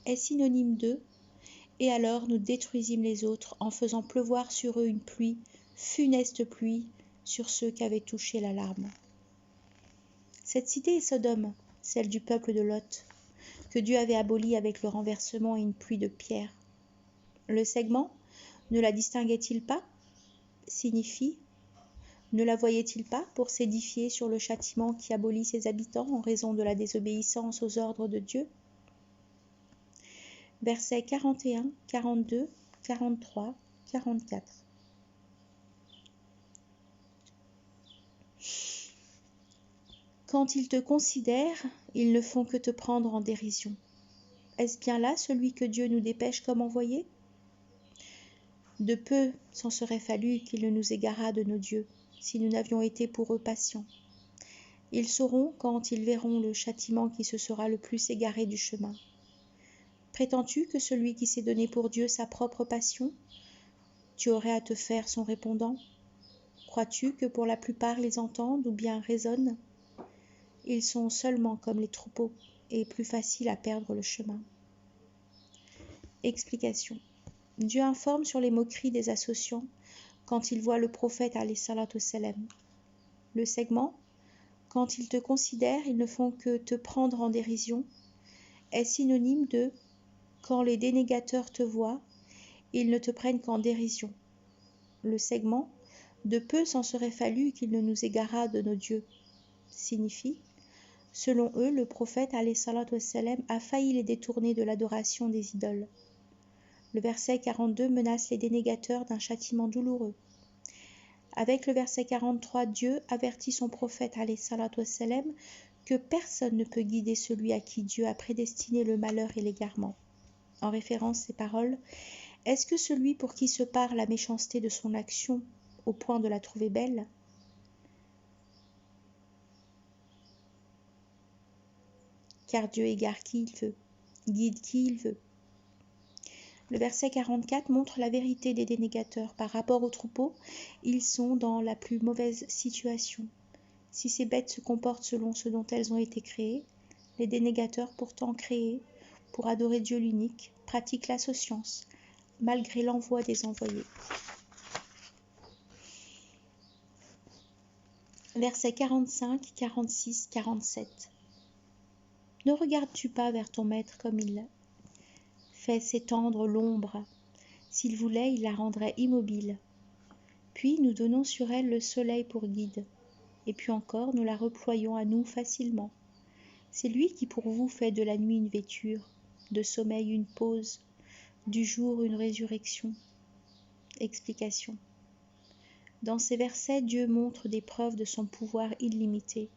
est synonyme de « Et alors nous détruisîmes les autres en faisant pleuvoir sur eux une pluie, funeste pluie, sur ceux qu'avait touché l'alarme. » Cette cité est Sodome, celle du peuple de Lot, que Dieu avait abolie avec le renversement et une pluie de pierres. Le segment « Ne la distinguait-il pas ?» signifie « Ne la voyait-il pas pour s'édifier sur le châtiment qui abolit ses habitants en raison de la désobéissance aux ordres de Dieu ?» Versets 41, 42, 43, 44. Quand ils te considèrent, ils ne font que te prendre en dérision. Est-ce bien là celui que Dieu nous dépêche comme envoyé ? De peu s'en serait fallu qu'il ne nous égarât de nos dieux, si nous n'avions été pour eux patients. Ils sauront quand ils verront le châtiment qui se sera le plus égaré du chemin. Prétends-tu que celui qui s'est donné pour Dieu sa propre passion, tu aurais à te faire son répondant ? Crois-tu que pour la plupart les entendent ou bien raisonnent ? Ils sont seulement comme les troupeaux et plus faciles à perdre le chemin. Explication. Dieu informe sur les moqueries des associants quand il voit le prophète alayhi salatu wassalam. Le segment « Quand ils te considèrent, ils ne font que te prendre en dérision » est synonyme de « Quand les dénégateurs te voient, ils ne te prennent qu'en dérision ». Le segment « De peu s'en serait fallu qu'il ne nous égarât de nos dieux » signifie « Selon eux, le prophète alayhi salatu wassalam a failli les détourner de l'adoration des idoles ». Le verset 42 menace les dénégateurs d'un châtiment douloureux. Avec le verset 43, Dieu avertit son prophète alayhi salatu wassalam que personne ne peut guider celui à qui Dieu a prédestiné le malheur et l'égarement. En référence ces paroles, est-ce que celui pour qui se parle la méchanceté de son action au point de la trouver belle ? Car Dieu égare qui il veut, guide qui il veut. Le verset 44 montre la vérité des dénégateurs. Par rapport aux troupeaux, ils sont dans la plus mauvaise situation. Si ces bêtes se comportent selon ce dont elles ont été créées, les dénégateurs pourtant créés pour adorer Dieu l'unique pratiquent l'associance, malgré l'envoi des envoyés. Versets 45, 46, 47. Ne regardes-tu pas vers ton maître comme il fait s'étendre l'ombre. S'il voulait, il la rendrait immobile. Puis nous donnons sur elle le soleil pour guide. Et puis encore, nous la reployons à nous facilement. C'est lui qui pour vous fait de la nuit une vêture, de sommeil une pause, du jour une résurrection. Explication. Dans ces versets, Dieu montre des preuves de son pouvoir illimité.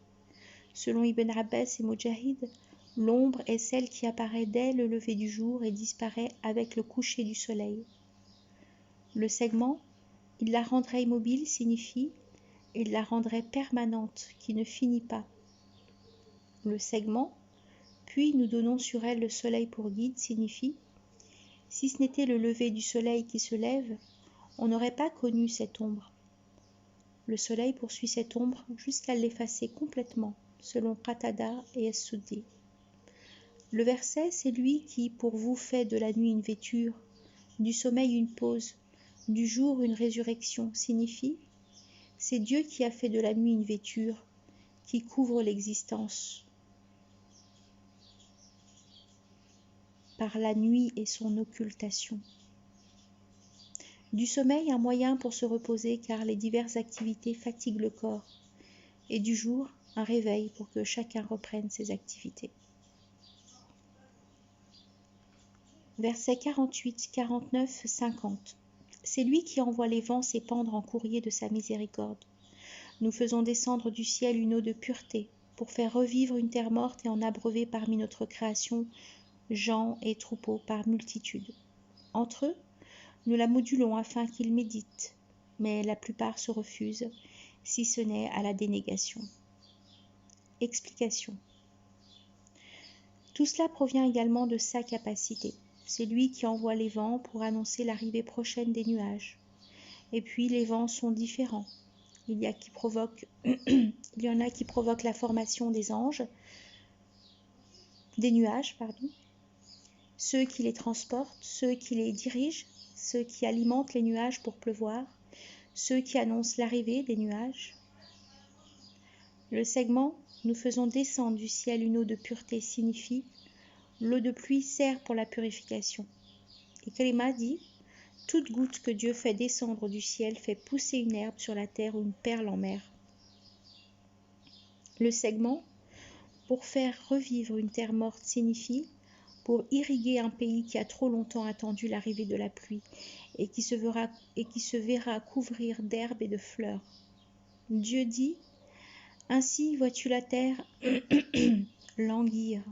Selon Ibn Abbas et Mujahid, l'ombre est celle qui apparaît dès le lever du jour et disparaît avec le coucher du soleil. Le segment « il la rendrait immobile » signifie « il la rendrait permanente, qui ne finit pas ». Le segment « puis nous donnons sur elle le soleil pour guide » signifie « si ce n'était le lever du soleil qui se lève, on n'aurait pas connu cette ombre. Le soleil poursuit cette ombre jusqu'à l'effacer complètement, selon Qatada et Es-Suddi. Le verset, c'est lui qui, pour vous, fait de la nuit une vêture, du sommeil une pause, du jour une résurrection, signifie c'est Dieu qui a fait de la nuit une vêture, qui couvre l'existence. Par la nuit et son occultation. Du sommeil, un moyen pour se reposer car les diverses activités fatiguent le corps, et du jour, un réveil pour que chacun reprenne ses activités. Versets 48, 49, 50. C'est lui qui envoie les vents s'épandre en courrier de sa miséricorde. Nous faisons descendre du ciel une eau de pureté, pour faire revivre une terre morte et en abreuver parmi notre création gens et troupeaux par multitude. Entre eux, nous la modulons afin qu'ils méditent, mais la plupart se refusent, si ce n'est à la dénégation. Explication. Tout cela provient également de sa capacité. C'est lui qui envoie les vents pour annoncer l'arrivée prochaine des nuages. Et puis les vents sont différents. Il y en a qui provoquent la formation des nuages, ceux qui les transportent, ceux qui les dirigent, ceux qui alimentent les nuages pour pleuvoir, ceux qui annoncent l'arrivée des nuages. Le segment « Nous faisons descendre du ciel une eau de pureté » signifie « L'eau de pluie sert pour la purification ». Et Kalima dit « Toute goutte que Dieu fait descendre du ciel fait pousser une herbe sur la terre ou une perle en mer ». Le segment « Pour faire revivre une terre morte » signifie « Pour irriguer un pays qui a trop longtemps attendu l'arrivée de la pluie et qui se verra couvrir d'herbes et de fleurs ». Dieu dit « Ainsi vois-tu la terre languir,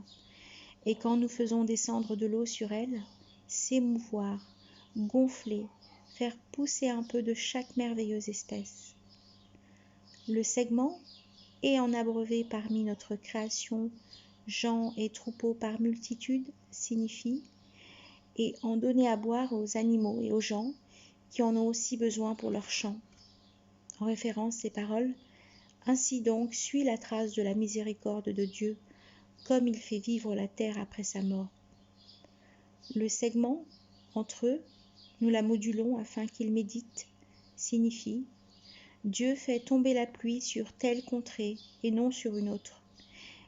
et quand nous faisons descendre de l'eau sur elle, s'émouvoir, gonfler, faire pousser un peu de chaque merveilleuse espèce. » Le segment « Et en abreuver parmi notre création gens et troupeaux par multitude » signifie « Et en donner à boire aux animaux et aux gens qui en ont aussi besoin pour leurs champs ». En référence ces paroles, ainsi donc suit la trace de la miséricorde de Dieu, comme il fait vivre la terre après sa mort. Le segment « Entre eux, nous la modulons afin qu'ils méditent » signifie « Dieu fait tomber la pluie sur telle contrée et non sur une autre.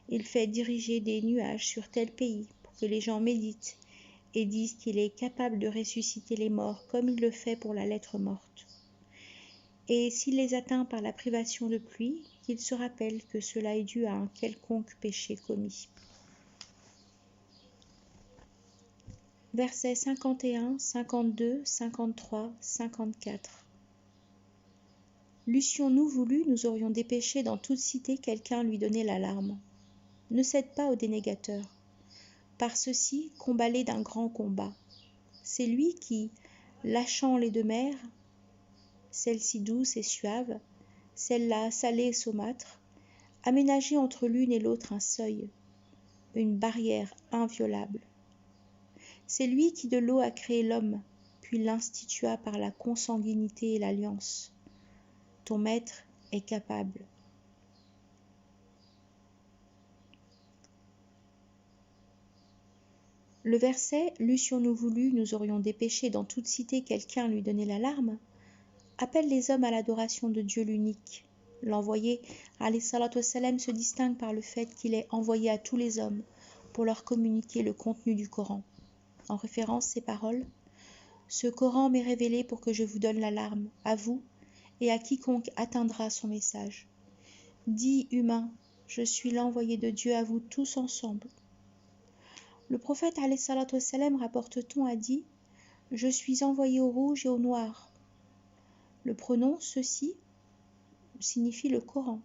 Il fait diriger des nuages sur tel pays pour que les gens méditent et disent qu'il est capable de ressusciter les morts comme il le fait pour la lettre morte. Et s'il les atteint par la privation de pluie, qu'ils se rappellent que cela est dû à un quelconque péché commis. » Versets 51, 52, 53, 54. L'eussions-nous voulu, nous aurions dépêché dans toute cité quelqu'un lui donner l'alarme. Ne cède pas au dénégateur. Par ceci, combat-les d'un grand combat. C'est lui qui, lâchant les deux mers, celle-ci douce et suave, celle-là salée et saumâtre, aménageait entre l'une et l'autre un seuil, une barrière inviolable. C'est lui qui de l'eau a créé l'homme, puis l'institua par la consanguinité et l'alliance. Ton maître est capable. Le verset « L'eussions-nous voulu, nous aurions dépêché dans toute cité quelqu'un lui donner l'alarme » appelle les hommes à l'adoration de Dieu l'unique. L'envoyé, alayhi salatu wassalam, se distingue par le fait qu'il est envoyé à tous les hommes pour leur communiquer le contenu du Coran. En référence ces paroles, « Ce Coran m'est révélé pour que je vous donne l'alarme, à vous et à quiconque atteindra son message. Dis, humain, je suis l'envoyé de Dieu à vous tous ensemble. » Le prophète alayhi salatu wassalam, rapporte-t-on, a dit « Je suis envoyé au rouge et au noir. » Le pronom « ceci » signifie le Coran.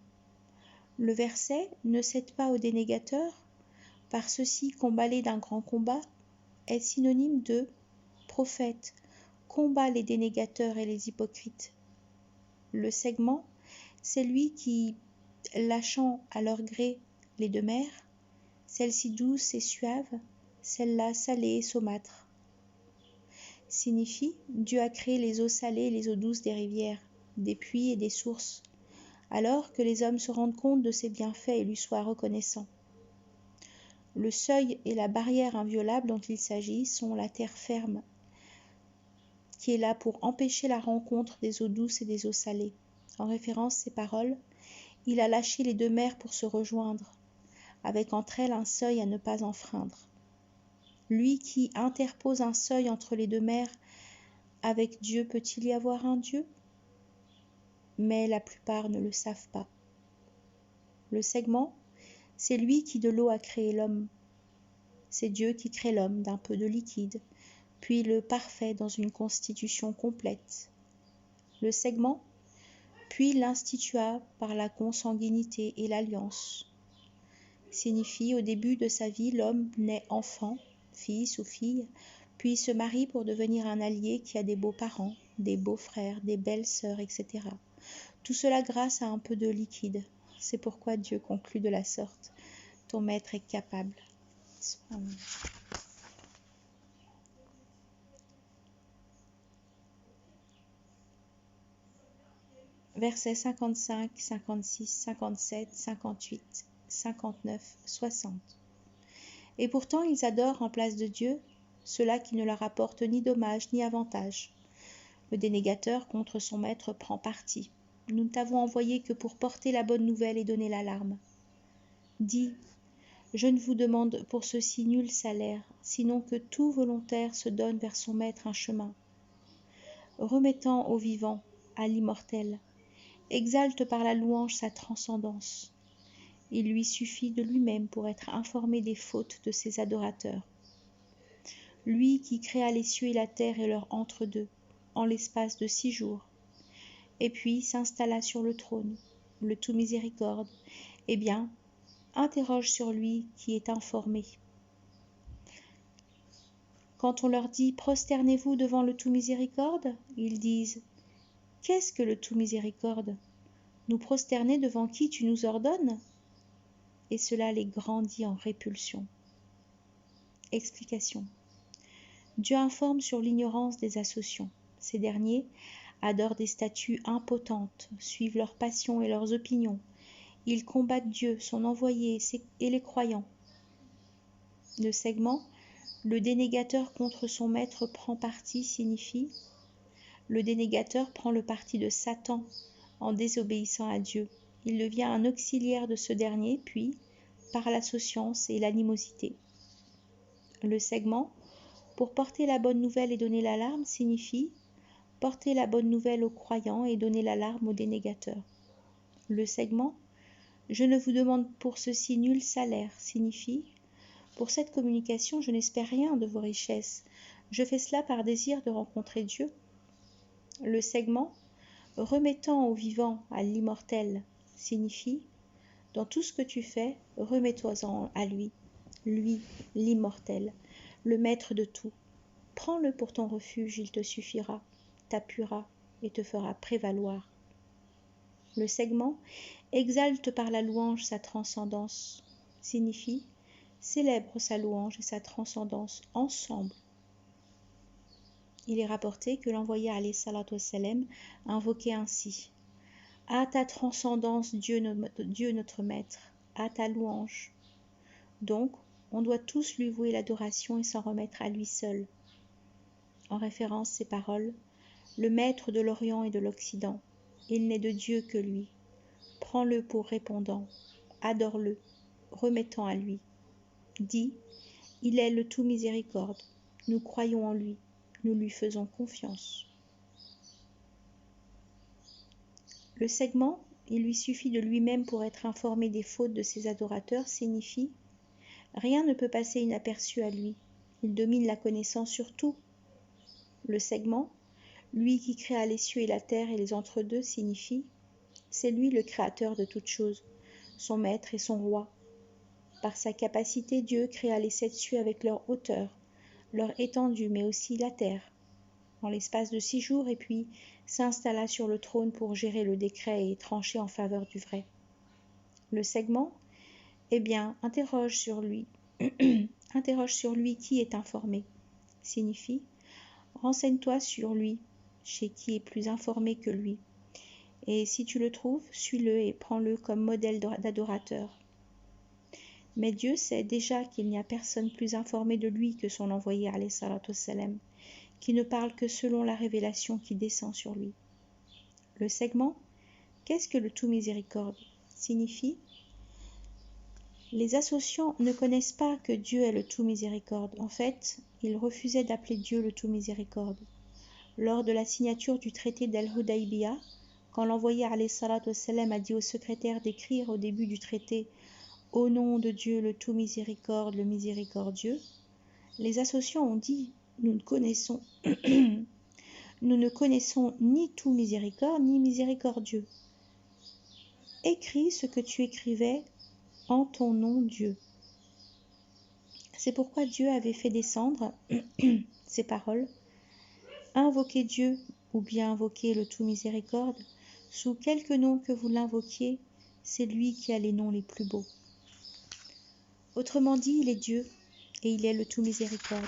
Le verset « Ne cède pas au dénégateur, par ceci combat-les d'un grand combat » est synonyme de « prophète, combat les dénégateurs et les hypocrites ». Le segment, c'est lui qui, lâchant à leur gré les deux mers, celle-ci douce et suave, celle-là salée et saumâtre, signifie Dieu a créé les eaux salées et les eaux douces des rivières, des puits et des sources, alors que les hommes se rendent compte de ses bienfaits et lui soient reconnaissants. Le seuil et la barrière inviolable dont il s'agit sont la terre ferme, qui est là pour empêcher la rencontre des eaux douces et des eaux salées. En référence ces paroles, il a lâché les deux mers pour se rejoindre, avec entre elles un seuil à ne pas enfreindre. Lui qui interpose un seuil entre les deux mers, avec Dieu peut-il y avoir un Dieu ? Mais la plupart ne le savent pas. Le segment, c'est lui qui de l'eau a créé l'homme. C'est Dieu qui crée l'homme d'un peu de liquide, puis le parfait dans une constitution complète. Le segment, puis l'institua par la consanguinité et l'alliance. signifie au début de sa vie, l'homme naît enfant, fils ou fille, puis se marie pour devenir un allié qui a des beaux parents, des beaux frères, des belles sœurs, etc. Tout cela grâce à un peu de liquide. C'est pourquoi Dieu conclut de la sorte. Ton maître est capable. Versets 55, 56, 57, 58, 59, 60. Et pourtant ils adorent en place de Dieu cela qui ne leur apporte ni dommage ni avantage. Le dénégateur contre son maître prend parti. Nous ne t'avons envoyé que pour porter la bonne nouvelle et donner l'alarme. Dis, je ne vous demande pour ceci nul salaire, sinon que tout volontaire se donne vers son maître un chemin. Remettant au vivant, à l'immortel, exalte par la louange sa transcendance. Il lui suffit de lui-même pour être informé des fautes de ses adorateurs. Lui qui créa les cieux et la terre et leur entre-deux, en l'espace de 6 jours, et puis s'installa sur le trône, le tout miséricorde, eh bien, interroge sur lui qui est informé. Quand on leur dit « Prosternez-vous devant le tout miséricorde », ils disent « Qu'est-ce que le tout miséricorde ? Nous prosterner devant qui tu nous ordonnes ?» Et cela les grandit en répulsion. Explication. Dieu informe sur l'ignorance des asociants. Ces derniers adorent des statues impotentes, suivent leurs passions et leurs opinions. Ils combattent Dieu, son envoyé et les croyants. Le segment « Le dénégateur contre son maître prend parti » signifie « Le dénégateur prend le parti de Satan en désobéissant à Dieu. Il devient un auxiliaire de ce dernier, puis, par l'associance et l'animosité. » Le segment « Pour porter la bonne nouvelle et donner l'alarme » signifie « Porter la bonne nouvelle aux croyants et donner l'alarme aux dénégateurs. » Le segment « Je ne vous demande pour ceci nul salaire » signifie « Pour cette communication, je n'espère rien de vos richesses. Je fais cela par désir de rencontrer Dieu. » Le segment « Remettant au vivant, à l'immortel » signifie « Dans tout ce que tu fais, remets-toi-en à lui, l'immortel, le maître de tout. Prends-le pour ton refuge, il te suffira, t'appuiera et te fera prévaloir. » Le segment « Exalte par la louange sa transcendance » signifie « Célèbre sa louange et sa transcendance ensemble. » Il est rapporté que l'envoyé alayhi salatu wassalam invoquait ainsi « À ta transcendance, Dieu notre Maître, à ta louange. » Donc, on doit tous lui vouer l'adoration et s'en remettre à lui seul. En référence ces paroles, le Maître de l'Orient et de l'Occident, il n'est de Dieu que lui. Prends-le pour répondant, adore-le, remettant à lui. Dis, il est le tout miséricorde, nous croyons en lui, nous lui faisons confiance. Le segment « Il lui suffit de lui-même pour être informé des fautes de ses adorateurs » signifie « Rien ne peut passer inaperçu à lui, il domine la connaissance sur tout. » Le segment « Lui qui créa les cieux et la terre et les entre-deux » signifie « C'est lui le créateur de toutes choses, son maître et son roi. Par sa capacité, Dieu créa les 7 cieux avec leur hauteur, leur étendue, mais aussi la terre, en l'espace de 6 jours, et puis s'installa sur le trône pour gérer le décret et trancher en faveur du vrai. » Le segment « Eh bien, interroge sur lui qui est informé » signifie « Renseigne-toi sur lui, chez qui est plus informé que lui. Et si tu le trouves, suis-le et prends-le comme modèle d'adorateur. » Mais Dieu sait déjà qu'il n'y a personne plus informé de lui que son envoyé alayhi salatu wassalam, qui ne parle que selon la révélation qui descend sur lui. Le segment « Qu'est-ce que le tout miséricorde » signifie « Les associants ne connaissent pas que Dieu est le tout miséricorde. En fait, ils refusaient d'appeler Dieu le tout miséricorde. Lors de la signature du traité d'Al-Hudaybiyah, quand l'envoyé alayhi salatu wassalam a dit au secrétaire d'écrire au début du traité « Au nom de Dieu le tout miséricorde, le miséricordieux », les associants ont dit « Nous ne connaissons ni tout miséricorde ni miséricordieux. Écris ce que tu écrivais en ton nom, Dieu. C'est pourquoi Dieu avait fait descendre ces paroles. Invoquez Dieu, ou bien invoquez le tout miséricorde, sous quelque nom que vous l'invoquiez, c'est lui qui a les noms les plus beaux. Autrement dit, il est Dieu, et il est le tout miséricorde.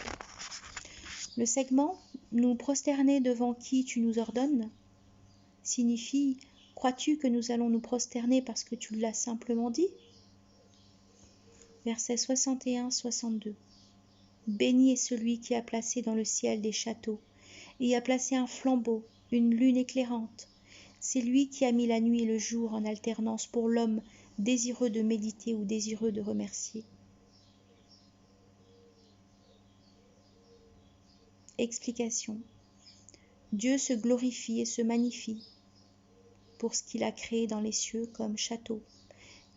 Le segment « Nous prosterner devant qui tu nous ordonnes » signifie « Crois-tu que nous allons nous prosterner parce que tu l'as simplement dit ?» Versets 61-62. Béni est celui qui a placé dans le ciel des châteaux, et y a placé un flambeau, une lune éclairante. C'est lui qui a mis la nuit et le jour en alternance pour l'homme désireux de méditer ou désireux de remercier. Explication. Dieu se glorifie et se magnifie pour ce qu'il a créé dans les cieux comme châteaux,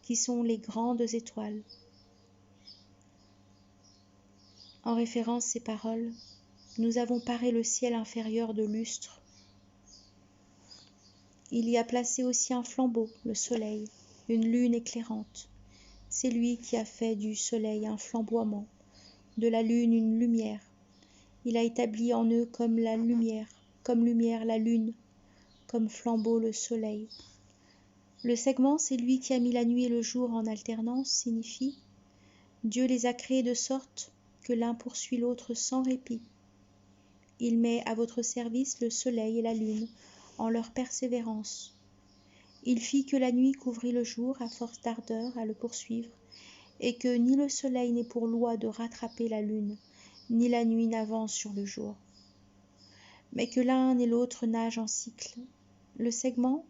qui sont les grandes étoiles. En référence à ces paroles, nous avons paré le ciel inférieur de lustre. Il y a placé aussi un flambeau, le soleil, une lune éclairante. C'est lui qui a fait du soleil un flamboiement, de la lune une lumière. Il a établi en eux comme lumière la lune, comme flambeau le soleil. Le segment, c'est lui qui a mis la nuit et le jour en alternance, signifie Dieu les a créés de sorte que l'un poursuit l'autre sans répit. Il met à votre service le soleil et la lune en leur persévérance. Il fit que la nuit couvrit le jour à force d'ardeur à le poursuivre, et que ni le soleil n'est pour loi de rattraper la lune, ni la nuit n'avance sur le jour, mais que l'un et l'autre nagent en cycle. Le segment,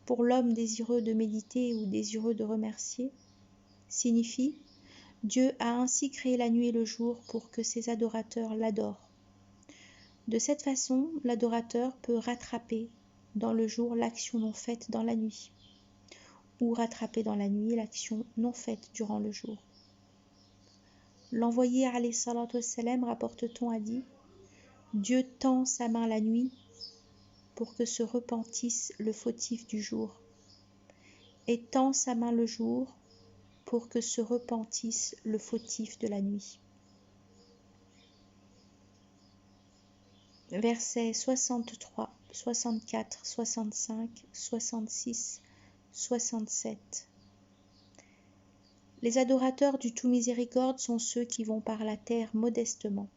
pour l'homme désireux de méditer ou désireux de remercier, signifie Dieu a ainsi créé la nuit et le jour pour que ses adorateurs l'adorent. De cette façon, l'adorateur peut rattraper dans le jour l'action non faite dans la nuit, ou rattraper dans la nuit l'action non faite durant le jour. L'envoyé alayhi salatu wassalam, rapporte-t-on, a dit Dieu tend sa main la nuit pour que se repentisse le fautif du jour, et tend sa main le jour pour que se repentisse le fautif de la nuit. Versets 63, 64, 65, 66, 67. Les adorateurs du tout miséricorde sont ceux qui vont par la terre modestement.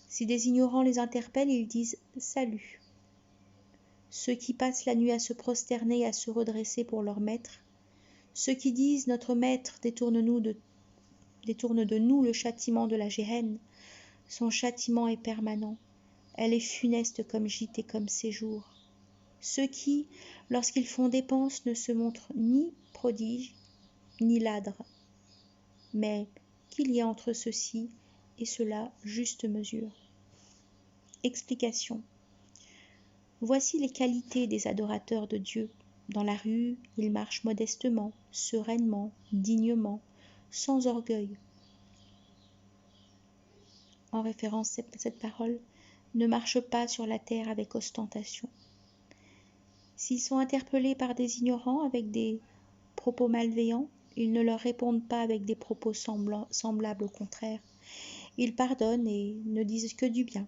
Si des ignorants les interpellent, ils disent « Salut ». Ceux qui passent la nuit à se prosterner et à se redresser pour leur maître, ceux qui disent « Notre maître détourne de nous le châtiment de la géhenne », son châtiment est permanent, elle est funeste comme gîte et comme séjour. Ceux qui, lorsqu'ils font dépense, ne se montrent ni prodiges, ni ladres, mais qu'il y a entre ceci et cela juste mesure. Explication. Voici les qualités des adorateurs de Dieu. Dans la rue, ils marchent modestement, sereinement, dignement, sans orgueil. En référence à cette parole, ne marchent pas sur la terre avec ostentation. S'ils sont interpellés par des ignorants avec des propos malveillants, ils ne leur répondent pas avec des propos semblables au contraire. Ils pardonnent et ne disent que du bien.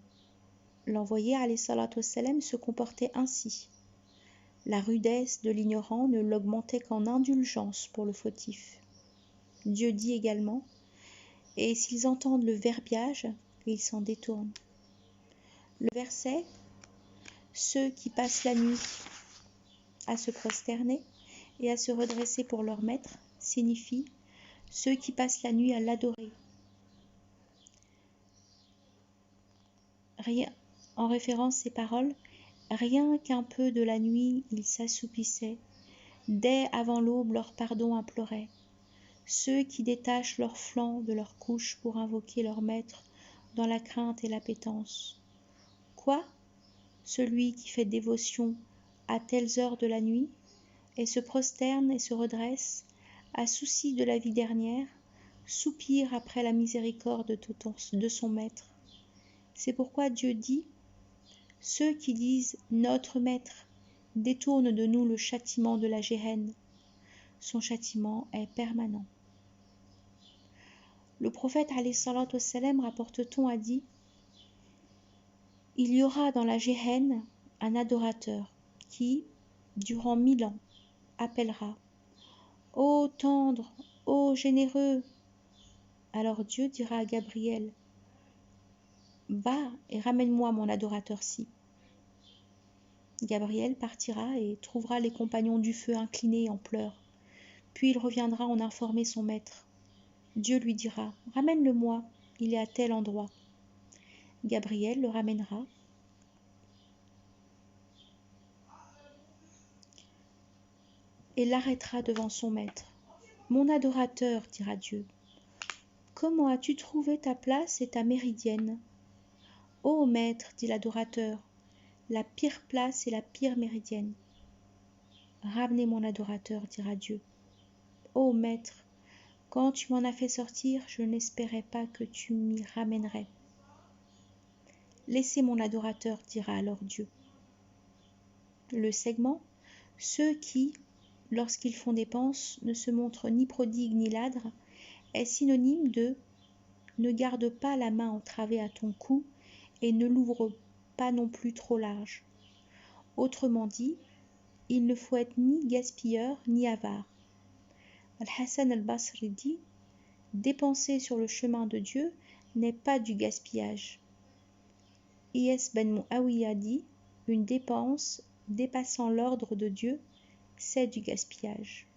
L'envoyé alayhi salatu wassalam se comportait ainsi. La rudesse de l'ignorant ne l'augmentait qu'en indulgence pour le fautif. Dieu dit également « Et s'ils entendent le verbiage, ils s'en détournent ». Le verset « Ceux qui passent la nuit à se prosterner et à se redresser pour leur maître » signifie « ceux qui passent la nuit à l'adorer ». En référence à ces paroles, rien qu'un peu de la nuit, ils s'assoupissaient. Dès avant l'aube, leur pardon implorait. Ceux qui détachent leurs flancs de leur couche pour invoquer leur maître dans la crainte et l'appétence. Quoi ? Celui qui fait dévotion à telles heures de la nuit, et se prosterne et se redresse, a souci de la vie dernière, soupire après la miséricorde de son maître. C'est pourquoi Dieu dit « Ceux qui disent « Notre maître » détournent de nous le châtiment de la géhenne. son châtiment est permanent. Le prophète alayhi salatu wassalam, rapporte-t-on, a dit: il y aura dans la Géhenne un adorateur qui, durant 1000 ans, appellera: ô tendre, ô généreux. Alors Dieu dira à Gabriel: va et ramène-moi mon adorateur-ci. Gabriel partira et trouvera les compagnons du feu inclinés en pleurs. Puis il reviendra en informer son maître. Dieu lui dira: ramène-le-moi, il est à tel endroit. Gabriel le ramènera. Et l'arrêtera devant son maître. Mon adorateur, dira Dieu, comment as-tu trouvé ta place et ta méridienne? Ô maître, dit l'adorateur, la pire place et la pire méridienne. Ramenez mon adorateur, dira Dieu. Ô maître, quand tu m'en as fait sortir, je n'espérais pas que tu m'y ramènerais. Laissez mon adorateur, dira alors Dieu. Le segment, ceux qui, lorsqu'ils font dépense, ne se montrent ni prodigues ni ladres, est synonyme de ne garde pas la main entravée à ton cou et ne l'ouvre pas non plus trop large. Autrement dit, il ne faut être ni gaspilleur ni avare. Al-Hassan al-Basri dit: dépenser sur le chemin de Dieu n'est pas du gaspillage. Iyas ben Muawiya dit: une dépense dépassant l'ordre de Dieu, c'est du gaspillage.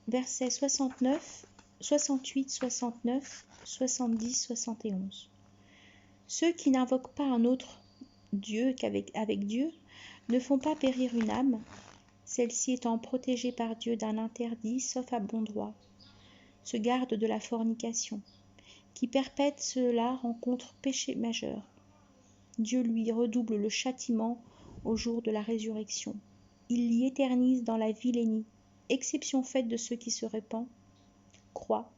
Versets 69, 68, 69, 70, 71. Ceux qui n'invoquent pas un autre Dieu qu'avec Dieu ne font pas périr une âme, celle-ci étant protégée par Dieu d'un interdit sauf à bon droit, se garde de la fornication. Qui perpètre cela rencontre péché majeur. Dieu lui redouble le châtiment au jour de la résurrection. Il l'y éternise dans la vilainie, exception faite de ceux qui se répandent, croient,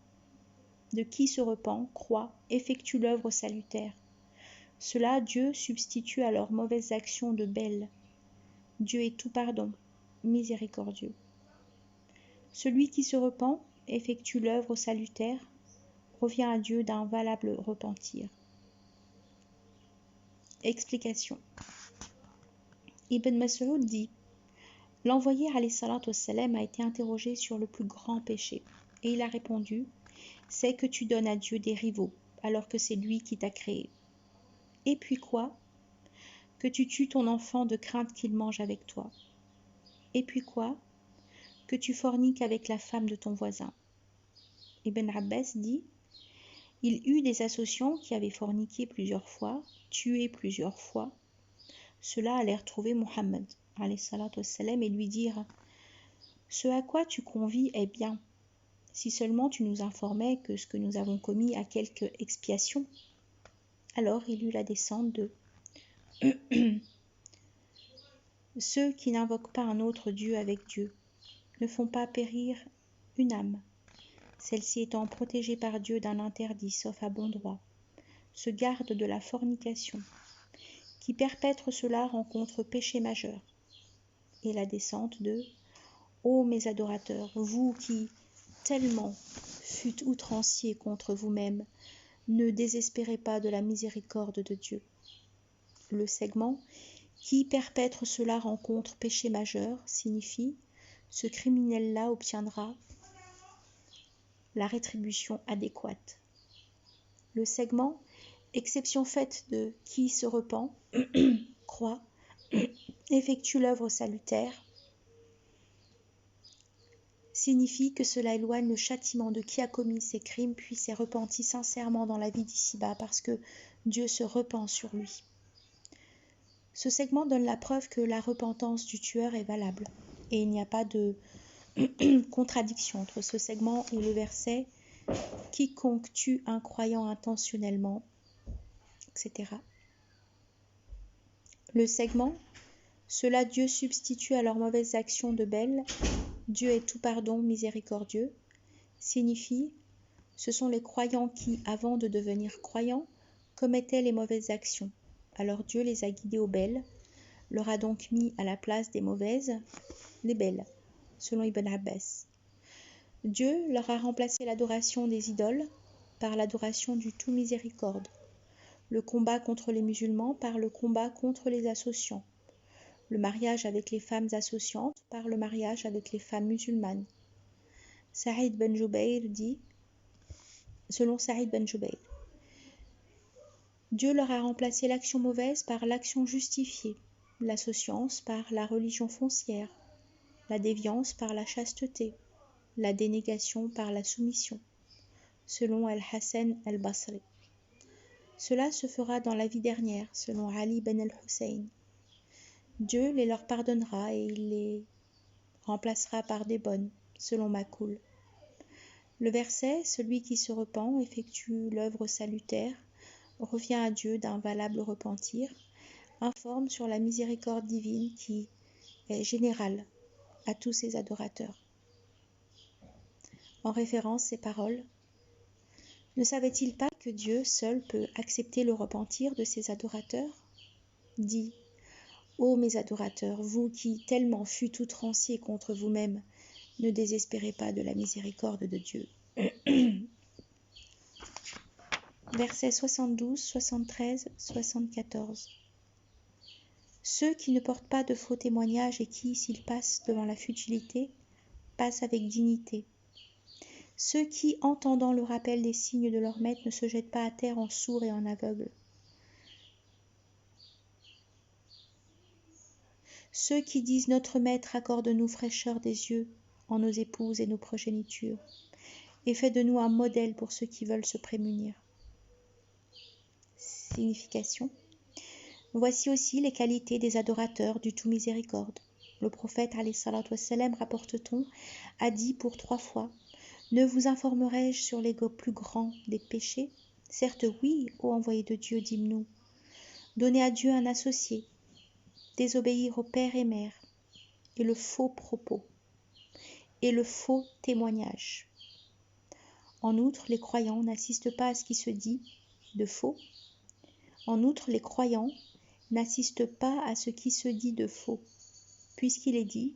de qui se repent, croit, effectue l'œuvre salutaire. Cela Dieu substitue à leurs mauvaises actions de belles. Dieu est tout pardon, miséricordieux. Celui qui se repent, effectue l'œuvre salutaire, revient à Dieu d'un valable repentir. Explication. Ibn Mas'ud dit: l'envoyé alayhi salatu wassalam a été interrogé sur le plus grand péché, et il a répondu: c'est que tu donnes à Dieu des rivaux, alors que c'est lui qui t'a créé. Et puis quoi? Que tu tues ton enfant de crainte qu'il mange avec toi. Et puis quoi? Que tu forniques avec la femme de ton voisin. Ibn Abbas dit: il eut des associants qui avaient forniqué plusieurs fois, tué plusieurs fois. Ceux-là allèrent trouver Muhammad alayhi salatu wassalam et lui dirent: ce à quoi tu convies est bien, si seulement tu nous informais que ce que nous avons commis a quelque expiation. Alors il eut la descente de ceux qui n'invoquent pas un autre Dieu avec Dieu ne font pas périr une âme, celle-ci étant protégée par Dieu d'un interdit sauf à bon droit, se garde de la fornication. Qui perpètre cela rencontre péché majeur. Et la descente de ô mes adorateurs, vous qui tellement fûtes outranciers contre vous-même, ne désespérez pas de la miséricorde de Dieu. Le segment qui perpètre cela rencontre péché majeur signifie: ce criminel-là obtiendra la rétribution adéquate. Le segment, exception faite de qui se repent, croit, effectue l'œuvre salutaire, signifie que cela éloigne le châtiment de qui a commis ces crimes puis s'est repenti sincèrement dans la vie d'ici-bas parce que Dieu se repent sur lui. Ce segment donne la preuve que la repentance du tueur est valable et il n'y a pas de contradiction entre ce segment et le verset « quiconque tue un croyant intentionnellement », etc. Le segment « cela Dieu substitue à leurs mauvaises actions de belles, Dieu est tout pardon, miséricordieux » signifie « ce sont les croyants qui, avant de devenir croyants, commettaient les mauvaises actions. Alors Dieu les a guidés au bel, leur a donc mis à la place des mauvaises les belles, selon Ibn Abbas. Dieu leur a remplacé l'adoration des idoles par l'adoration du tout miséricorde, le combat contre les musulmans par le combat contre les associants, le mariage avec les femmes associantes par le mariage avec les femmes musulmanes. Saïd ben Jubayr dit, selon Saïd ben Jubayr, Dieu leur a remplacé l'action mauvaise par l'action justifiée, l'associance par la religion foncière, la déviance par la chasteté, la dénégation par la soumission, selon Al-Hassan al-Basri. Cela se fera dans la vie dernière, selon Ali ben al-Hussein. Dieu les leur pardonnera et il les remplacera par des bonnes, selon Makoul. Le verset, celui qui se repent, effectue l'œuvre salutaire, revient à Dieu d'un valable repentir, informe sur la miséricorde divine qui est générale à tous ses adorateurs. En référence ces paroles, ne savait-il pas que Dieu seul peut accepter le repentir de ses adorateurs ? Dis, ô mes adorateurs, vous qui tellement fûtes outranciers contre vous-mêmes, ne désespérez pas de la miséricorde de Dieu. Versets 72, 73, 74. Ceux qui ne portent pas de faux témoignages et qui, s'ils passent devant la futilité, passent avec dignité. Ceux qui, entendant le rappel des signes de leur maître, ne se jettent pas à terre en sourds et en aveugles. Ceux qui disent notre maître, accorde-nous fraîcheur des yeux en nos épouses et nos progénitures, et fais de nous un modèle pour ceux qui veulent se prémunir. Signification. Voici aussi les qualités des adorateurs du tout miséricorde. Le prophète, alayhi salatu wassalam, rapporte-t-on, a dit pour 3 fois, ne vous informerai-je sur les plus grands des péchés? Certes oui, ô envoyé de Dieu, dîmes-nous. Donner à Dieu un associé, désobéir au père et mère, et le faux propos, et le faux témoignage. En outre, les croyants n'assistent pas à ce qui se dit de faux. En outre, les croyants n'assistent pas à ce qui se dit de faux, puisqu'il est dit,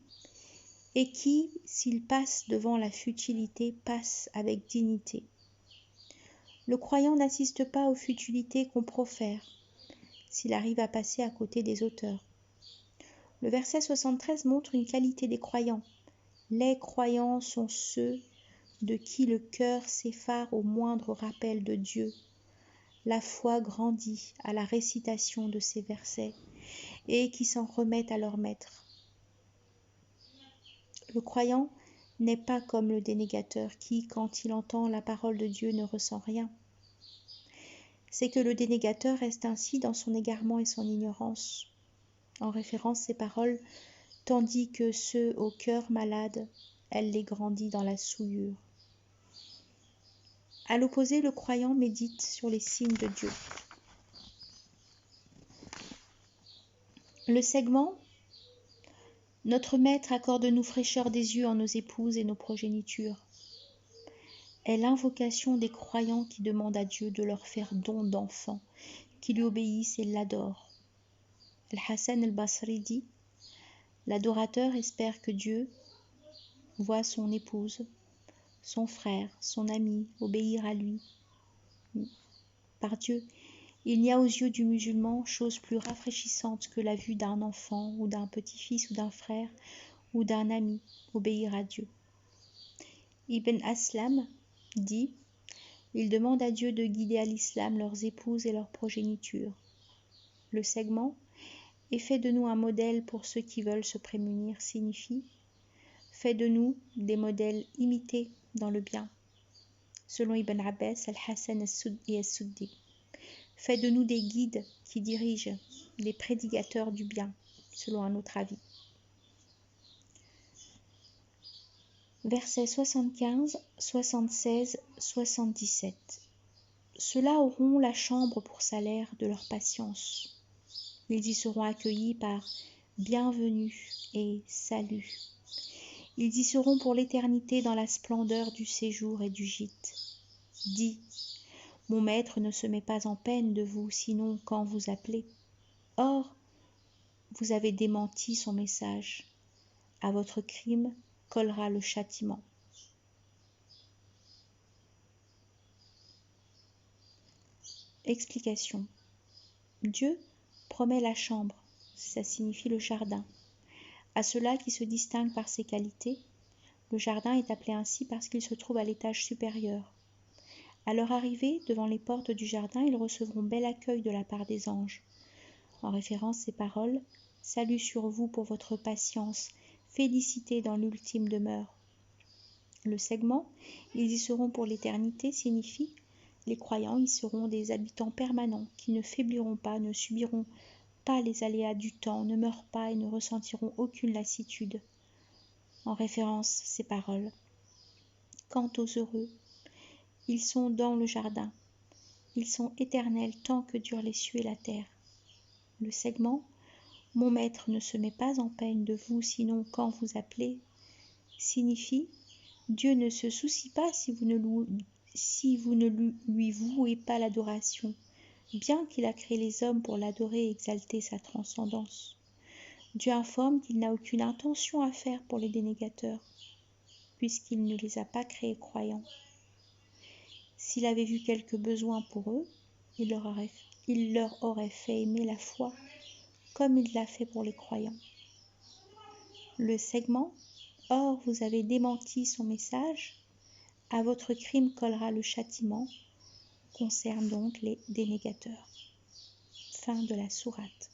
et qui, s'il passe devant la futilité, passe avec dignité. Le croyant n'assiste pas aux futilités qu'on profère, s'il arrive à passer à côté des auteurs. Le verset 73 montre une qualité des croyants. Les croyants sont ceux de qui le cœur s'effare au moindre rappel de Dieu. La foi grandit à la récitation de ces versets et qui s'en remettent à leur maître. Le croyant n'est pas comme le dénégateur qui, quand il entend la parole de Dieu, ne ressent rien. C'est que le dénégateur reste ainsi dans son égarement et son ignorance. En référence ces paroles, tandis que ceux au cœur malade, elle les grandit dans la souillure. À l'opposé, le croyant médite sur les signes de Dieu. Le segment « Notre Maître accorde-nous fraîcheur des yeux en nos épouses et nos progénitures » est l'invocation des croyants qui demandent à Dieu de leur faire don d'enfants, qui lui obéissent et l'adorent. Al-Hassan al-Basri dit « L'adorateur espère que Dieu voit son épouse, son frère, son ami obéir à lui. Par Dieu, il n'y a aux yeux du musulman chose plus rafraîchissante que la vue d'un enfant ou d'un petit-fils ou d'un frère ou d'un ami obéir à Dieu. » Ibn Aslam dit « Ils demandent à Dieu de guider à l'islam leurs épouses et leurs progénitures. » Le segment « Et fait de nous un modèle pour ceux qui veulent se prémunir » signifie « Fait de nous des modèles imités dans le bien » selon Ibn Abbas, Al-Hassan et As-Suddi. Fait de nous des guides qui dirigent, des prédicateurs du bien, selon un autre avis. Versets 75, 76, 77. Ceux-là auront la chambre pour salaire de leur patience. Ils y seront accueillis par bienvenue et salut. Ils y seront pour l'éternité dans la splendeur du séjour et du gîte. Dis, mon maître ne se met pas en peine de vous, sinon quand vous appelez. Or, vous avez démenti son message. À votre crime collera le châtiment. Explication. Dieu promet la chambre, ça signifie le jardin. À ceux-là qui se distinguent par ses qualités, le jardin est appelé ainsi parce qu'il se trouve à l'étage supérieur. À leur arrivée devant les portes du jardin, ils recevront bel accueil de la part des anges. En référence, ces paroles, « Salut sur vous pour votre patience, félicité dans l'ultime demeure ». Le segment, ils y seront pour l'éternité, signifie les croyants y seront des habitants permanents qui ne faibliront pas, ne subiront pas les aléas du temps, ne meurent pas et ne ressentiront aucune lassitude. En référence, ces paroles. Quant aux heureux, ils sont dans le jardin. Ils sont éternels tant que durent les cieux et la terre. Le segment, mon maître ne se met pas en peine de vous sinon quand vous appelez, signifie Dieu ne se soucie pas si vous ne lui vouez pas l'adoration, bien qu'il a créé les hommes pour l'adorer et exalter sa transcendance. Dieu informe qu'il n'a aucune intention à faire pour les dénégateurs, puisqu'il ne les a pas créés croyants. S'il avait vu quelques besoins pour eux, il leur aurait fait aimer la foi, comme il l'a fait pour les croyants. Le segment « Or vous avez démenti son message », à votre crime collera le châtiment, concerne donc les dénégateurs. Fin de la sourate.